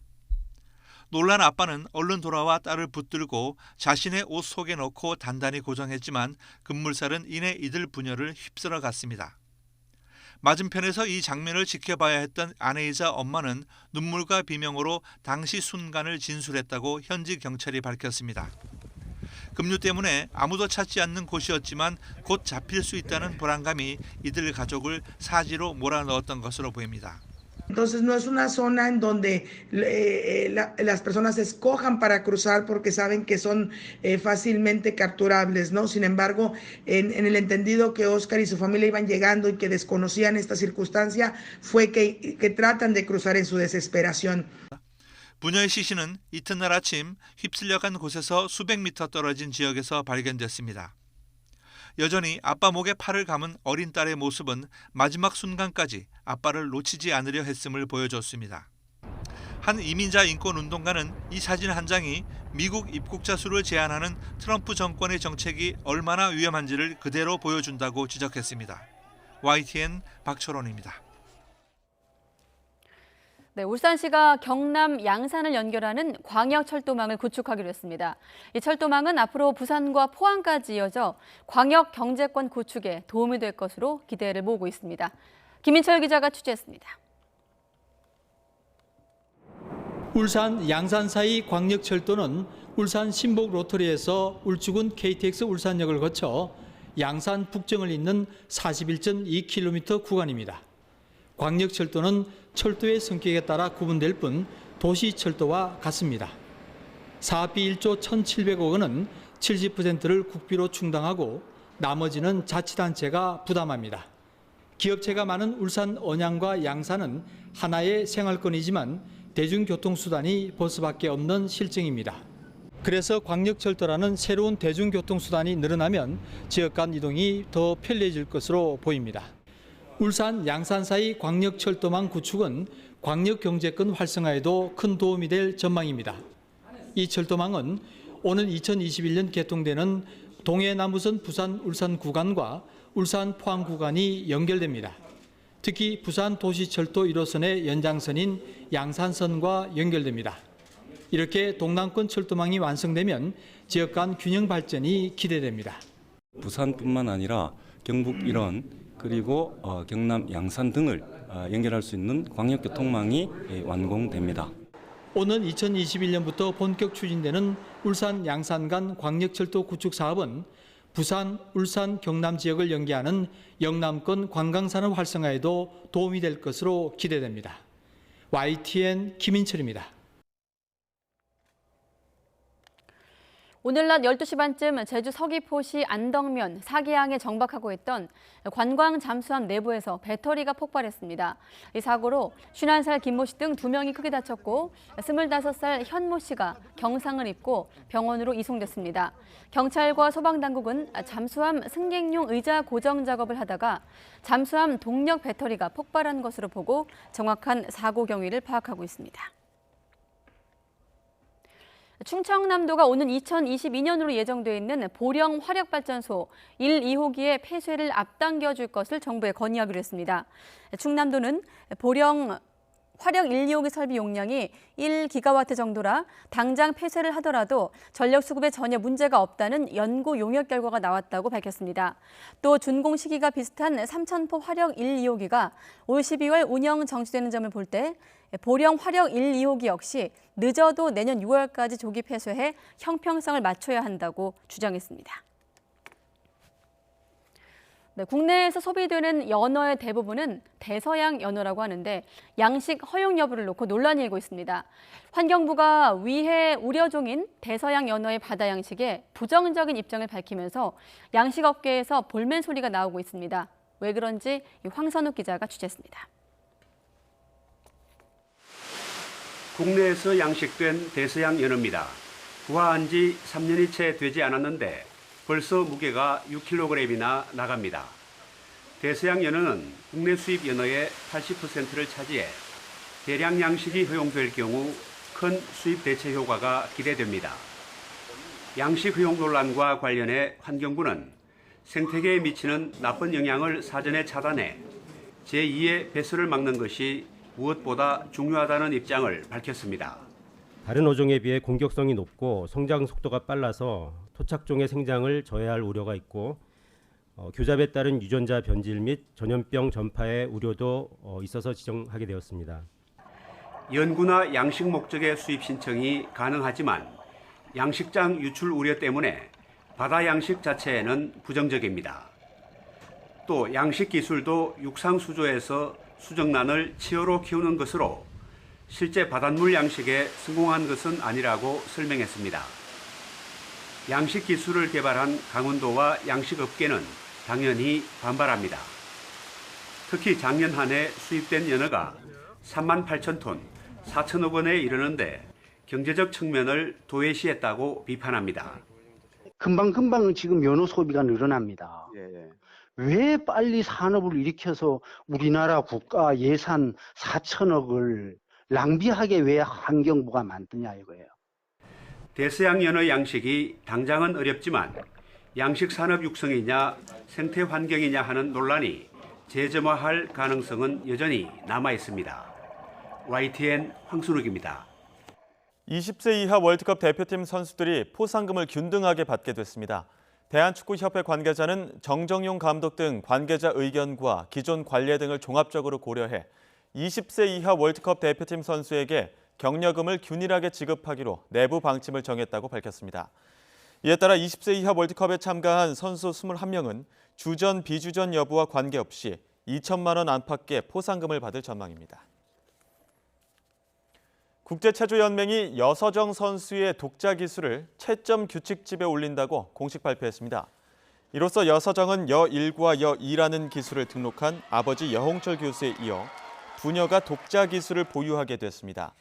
놀란 아빠는 얼른 돌아와 딸을 붙들고 자신의 옷 속에 넣고 단단히 고정했지만 급물살은 이내 이들 부녀를 휩쓸어 갔습니다. 맞은편에서 이 장면을 지켜봐야 했던 아내이자 엄마는 눈물과 비명으로 당시 순간을 진술했다고 현지 경찰이 밝혔습니다. 급류 때문에 아무도 찾지 않는 곳이었지만 곧 잡힐 수 있다는 불안감이 이들 가족을 사지로 몰아넣었던 것으로 보입니다. Entonces no es una zona en donde las personas escojan para cruzar porque saben que son fácilmente capturables, ¿no? Sin embargo, en el entendido que Oscar y su familia iban llegando y que desconocían esta circunstancia, fue que tratan de cruzar en su desesperación. 부녀의 시신은 이튿날 아침 휩쓸려간 곳에서 수백 미터 떨어진 지역에서 발견됐습니다. 여전히 아빠 목에 팔을 감은 어린 딸의 모습은 마지막 순간까지 아빠를 놓치지 않으려 했음을 보여줬습니다. 한 이민자 인권운동가는 이 사진 한 장이 미국 입국자 수를 제한하는 트럼프 정권의 정책이 얼마나 위험한지를 그대로 보여준다고 지적했습니다. YTN 박철원입니다. 네, 울산시가 경남 양산을 연결하는 광역철도망을 구축하기로 했습니다. 이 철도망은 앞으로 부산과 포항까지 이어져 광역 경제권 구축에 도움이 될 것으로 기대를 모으고 있습니다. 김인철 기자가 취재했습니다. 울산 양산 사이 광역철도는 울산 신복 로터리에서 울주군 KTX 울산역을 거쳐 양산 북정을 잇는 41.2km 구간입니다. 광역철도는 철도의 성격에 따라 구분될 뿐 도시철도와 같습니다. 사업비 1조 1,700억 원은 70%를 국비로 충당하고 나머지는 자치단체가 부담합니다. 기업체가 많은 울산 언양과 양산은 하나의 생활권이지만 대중교통수단이 버스밖에 없는 실정입니다. 그래서 광역철도라는 새로운 대중교통수단이 늘어나면 지역 간 이동이 더 편리해질 것으로 보입니다. 울산 양산 사이 광역철도망 구축은 광역경제권 활성화에도 큰 도움이 될 전망입니다. 이 철도망은 오는 2021년 개통되는 동해남부선 부산 울산 구간과 울산 포항 구간이 연결됩니다. 특히 부산 도시철도 1호선의 연장선인 양산선과 연결됩니다. 이렇게 동남권 철도망이 완성되면 지역 간 균형 발전이 기대됩니다. 부산뿐만 아니라 경북 일원 그리고 경남 양산 등을 연결할 수 있는 광역교통망이 완공됩니다. 오는 2021년부터 본격 추진되는 울산 양산 간 광역철도 구축 사업은 부산, 울산, 경남 지역을 연계하는 영남권 관광산업 활성화에도 도움이 될 것으로 기대됩니다. YTN 김인철입니다. 오늘 낮 12시 반쯤 제주 서귀포시 안덕면 사기항에 정박하고 있던 관광 잠수함 내부에서 배터리가 폭발했습니다. 이 사고로 51살 김모 씨 등 2명이 크게 다쳤고 25살 현모 씨가 경상을 입고 병원으로 이송됐습니다. 경찰과 소방당국은 잠수함 승객용 의자 고정 작업을 하다가 잠수함 동력 배터리가 폭발한 것으로 보고 정확한 사고 경위를 파악하고 있습니다. 충청남도가 오는 2022년으로 예정돼 있는 보령 화력발전소 1, 2호기의 폐쇄를 앞당겨줄 것을 정부에 건의하기로 했습니다. 충남도는 보령 화력 1, 2호기 설비 용량이 1기가와트 정도라 당장 폐쇄를 하더라도 전력 수급에 전혀 문제가 없다는 연구 용역 결과가 나왔다고 밝혔습니다. 또 준공 시기가 비슷한 삼천포 화력 1, 2호기가 올 12월 운영 정지되는 점을 볼 때 보령 화력 1, 2호기 역시 늦어도 내년 6월까지 조기 폐쇄해 형평성을 맞춰야 한다고 주장했습니다. 네, 국내에서 소비되는 연어의 대부분은 대서양 연어라고 하는데 양식 허용 여부를 놓고 논란이 일고 있습니다. 환경부가 위해 우려종인 대서양 연어의 바다 양식에 부정적인 입장을 밝히면서 양식업계에서 볼멘 소리가 나오고 있습니다. 왜 그런지 황선욱 기자가 취재했습니다. 국내에서 양식된 대서양 연어입니다. 부화한 지 3년이 채 되지 않았는데 벌써 무게가 6kg이나 나갑니다. 대서양 연어는 국내 수입 연어의 80%를 차지해 대량 양식이 허용될 경우 큰 수입 대체 효과가 기대됩니다. 양식 허용 논란과 관련해 환경부는 생태계에 미치는 나쁜 영향을 사전에 차단해 제2의 배설을 막는 것이 무엇보다 중요하다는 입장을 밝혔습니다. 다른 어종에 비해 공격성이 높고 성장 속도가 빨라서 토착종의 생장을 저해할 우려가 있고 교잡에 따른 유전자 변질 및 전염병 전파의 우려도 있어서 지정하게 되었습니다. 연구나 양식 목적의 수입 신청이 가능하지만 양식장 유출 우려 때문에 바다 양식 자체에는 부정적입니다. 또 양식 기술도 육상 수조에서 수정란을 치어로 키우는 것으로 실제 바닷물 양식에 성공한 것은 아니라고 설명했습니다. 양식 기술을 개발한 강원도와 양식업계는 당연히 반발합니다. 특히 작년 한 해 수입된 연어가 3만 8천 톤, 4천억 원에 이르는데 경제적 측면을 도외시했다고 비판합니다. 금방 지금 연어 소비가 늘어납니다. 왜 빨리 산업을 일으켜서 우리나라 국가 예산 4천억을 낭비하게 왜 환경부가 만드냐 이거예요. 대서양 연어 양식이 당장은 어렵지만 양식 산업 육성이냐 생태 환경이냐 하는 논란이 재점화할 가능성은 여전히 남아 있습니다. YTN 황순욱입니다. 20세 이하 월드컵 대표팀 선수들이 포상금을 균등하게 받게 됐습니다. 대한축구협회 관계자는 정정용 감독 등 관계자 의견과 기존 관례 등을 종합적으로 고려해 20세 이하 월드컵 대표팀 선수에게 격려금을 균일하게 지급하기로 내부 방침을 정했다고 밝혔습니다. 이에 따라 20세 이하 월드컵에 참가한 선수 21명은 주전, 비주전 여부와 관계없이 2천만 원 안팎의 포상금을 받을 전망입니다. 국제체조연맹이 여서정 선수의 독자 기술을 채점 규칙집에 올린다고 공식 발표했습니다. 이로써 여서정은 여1과 여2라는 기술을 등록한 아버지 여홍철 교수에 이어 부녀가 독자 기술을 보유하게 됐습니다.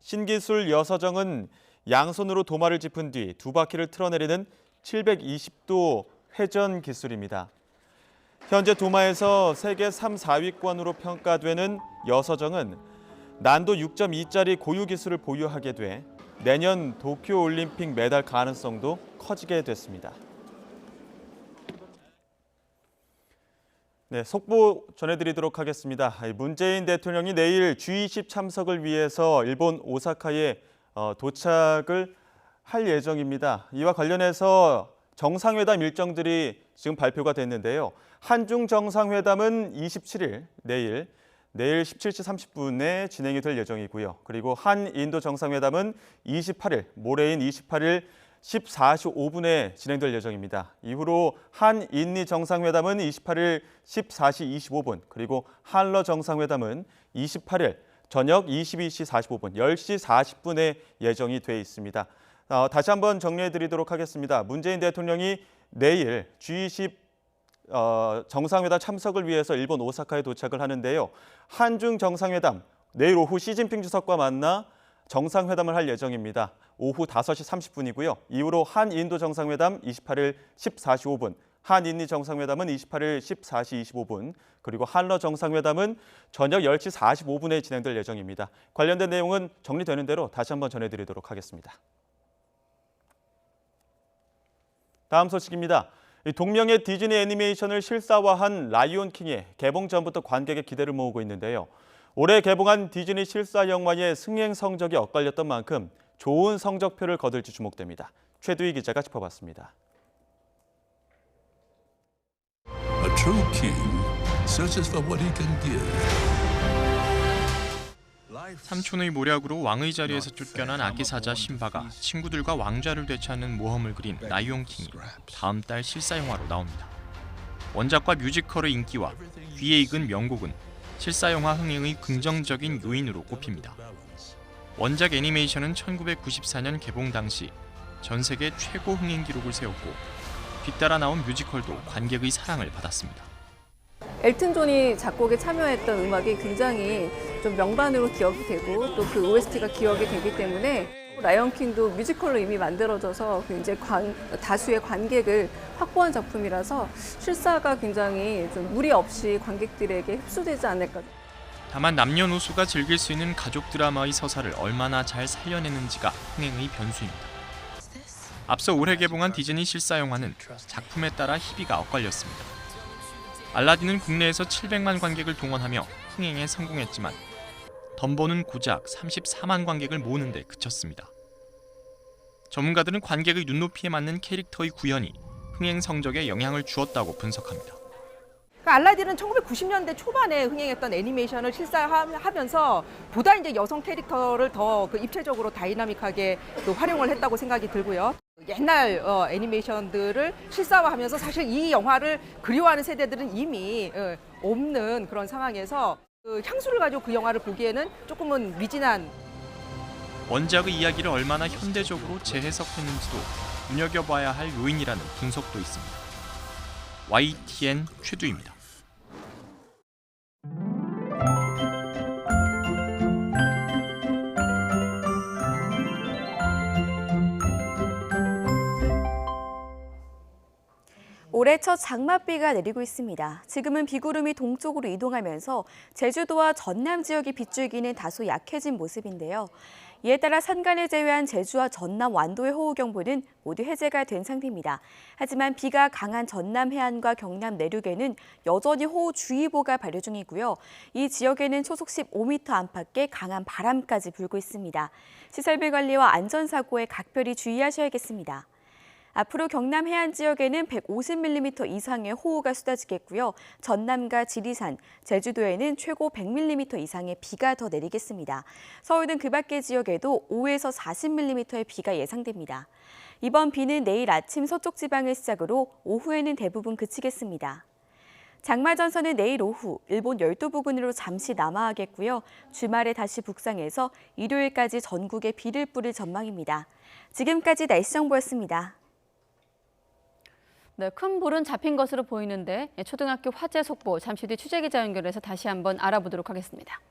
신기술 여서정은 양손으로 도마를 짚은 뒤 두 바퀴를 틀어내리는 720도 회전 기술입니다. 현재 도마에서 세계 3, 4위권으로 평가되는 여서정은 난도 6.2짜리 고유 기술을 보유하게 돼 내년 도쿄올림픽 메달 가능성도 커지게 됐습니다. 네, 속보 전해드리도록 하겠습니다. 문재인 대통령이 내일 G20 참석을 위해서 일본 오사카에 도착을 할 예정입니다. 이와 관련해서 정상회담 일정들이 지금 발표가 됐는데요. 한중 정상회담은 27일 내일 17시 30분에 진행이 될 예정이고요. 그리고 한인도 정상회담은 28일, 모레인 28일 14시 5분에 진행될 예정입니다. 이후로 한인리 정상회담은 28일 14시 25분, 그리고 한러 정상회담은 28일 저녁 22시 45분, 10시 40분에 예정이 돼 있습니다. 다시 한번 정리해드리도록 하겠습니다. 문재인 대통령이 내일 G20 정상회담 참석을 위해서 일본 오사카에 도착을 하는데요. 한중 정상회담, 내일 오후 시진핑 주석과 만나 정상회담을 할 예정입니다. 오후 5시 30분이고요. 이후로 한인도 정상회담 28일 14시 5분, 한인리 정상회담은 28일 14시 25분, 그리고 한러 정상회담은 저녁 10시 45분에 진행될 예정입니다. 관련된 내용은 정리되는 대로 다시 한번 전해드리도록 하겠습니다. 다음 소식입니다. 동명의 디즈니 애니메이션을 실사화한 라이온 킹이 개봉 전부터 관객의 기대를 모으고 있는데요. 올해 개봉한 디즈니 실사 영화의 승행 성적이 엇갈렸던 만큼 좋은 성적표를 거둘지 주목됩니다. 최두희 기자가 짚어봤습니다. A true king searches for what he can give. 삼촌의 모략으로 왕의 자리에서 쫓겨난 아기 사자 심바가 친구들과 왕좌를 되찾는 모험을 그린 라이온 킹이 다음 달 실사 영화로 나옵니다. 원작과 뮤지컬의 인기와 귀에 익은 명곡은 실사영화 흥행의 긍정적인 요인으로 꼽힙니다. 원작 애니메이션은 1994년 개봉 당시 전 세계 최고 흥행 기록을 세웠고 뒤따라 나온 뮤지컬도 관객의 사랑을 받았습니다. 엘튼 존이 작곡에 참여했던 음악이 굉장히 좀 명반으로 기억이 되고 또 그 OST가 기억이 되기 때문에 라이언킹도 뮤지컬로 이미 만들어져서 이제 다수의 관객을 확보한 작품이라서 실사가 굉장히 좀 무리 없이 관객들에게 흡수되지 않을까. 다만 남녀노소가 즐길 수 있는 가족 드라마의 서사를 얼마나 잘 살려내는지가 흥행의 변수입니다. 앞서 올해 개봉한 디즈니 실사 영화는 작품에 따라 희비가 엇갈렸습니다. 알라딘은 국내에서 700만 관객을 동원하며 흥행에 성공했지만 덤보는 고작 34만 관객을 모으는 데 그쳤습니다. 전문가들은 관객의 눈높이에 맞는 캐릭터의 구현이 흥행 성적에 영향을 주었다고 분석합니다. 알라딘은 1990년대 초반에 흥행했던 애니메이션을 실사하면서 보다 이제 여성 캐릭터를 더 입체적으로 다이나믹하게 활용을 했다고 생각이 들고요. 옛날 애니메이션들을 실사화하면서 사실 이 영화를 그리워하는 세대들은 이미 없는 그런 상황에서 향수를 가지고 그 영화를 보기에는 조금은 미진한. 원작의 이야기를 얼마나 현대적으로 재해석했는지도 눈여겨봐야 할 요인이라는 분석도 있습니다. YTN 최두입니다. 올해 첫 장맛비가 내리고 있습니다. 지금은 비구름이 동쪽으로 이동하면서 제주도와 전남 지역의 빗줄기는 다소 약해진 모습인데요. 이에 따라 산간을 제외한 제주와 전남 완도의 호우경보는 모두 해제가 된 상태입니다. 하지만 비가 강한 전남 해안과 경남 내륙에는 여전히 호우주의보가 발효 중이고요. 이 지역에는 초속 15m 안팎의 강한 바람까지 불고 있습니다. 시설물 관리와 안전사고에 각별히 주의하셔야겠습니다. 앞으로 경남 해안 지역에는 150mm 이상의 호우가 쏟아지겠고요. 전남과 지리산, 제주도에는 최고 100mm 이상의 비가 더 내리겠습니다. 서울 등 그 밖의 지역에도 5에서 40mm의 비가 예상됩니다. 이번 비는 내일 아침 서쪽 지방을 시작으로 오후에는 대부분 그치겠습니다. 장마전선은 내일 오후 일본 열도 부근으로 잠시 남하하겠고요. 주말에 다시 북상해서 일요일까지 전국에 비를 뿌릴 전망입니다. 지금까지 날씨 정보였습니다. 네, 큰 불은 잡힌 것으로 보이는데 초등학교 화재 속보 잠시 뒤 취재기자 연결해서 다시 한번 알아보도록 하겠습니다.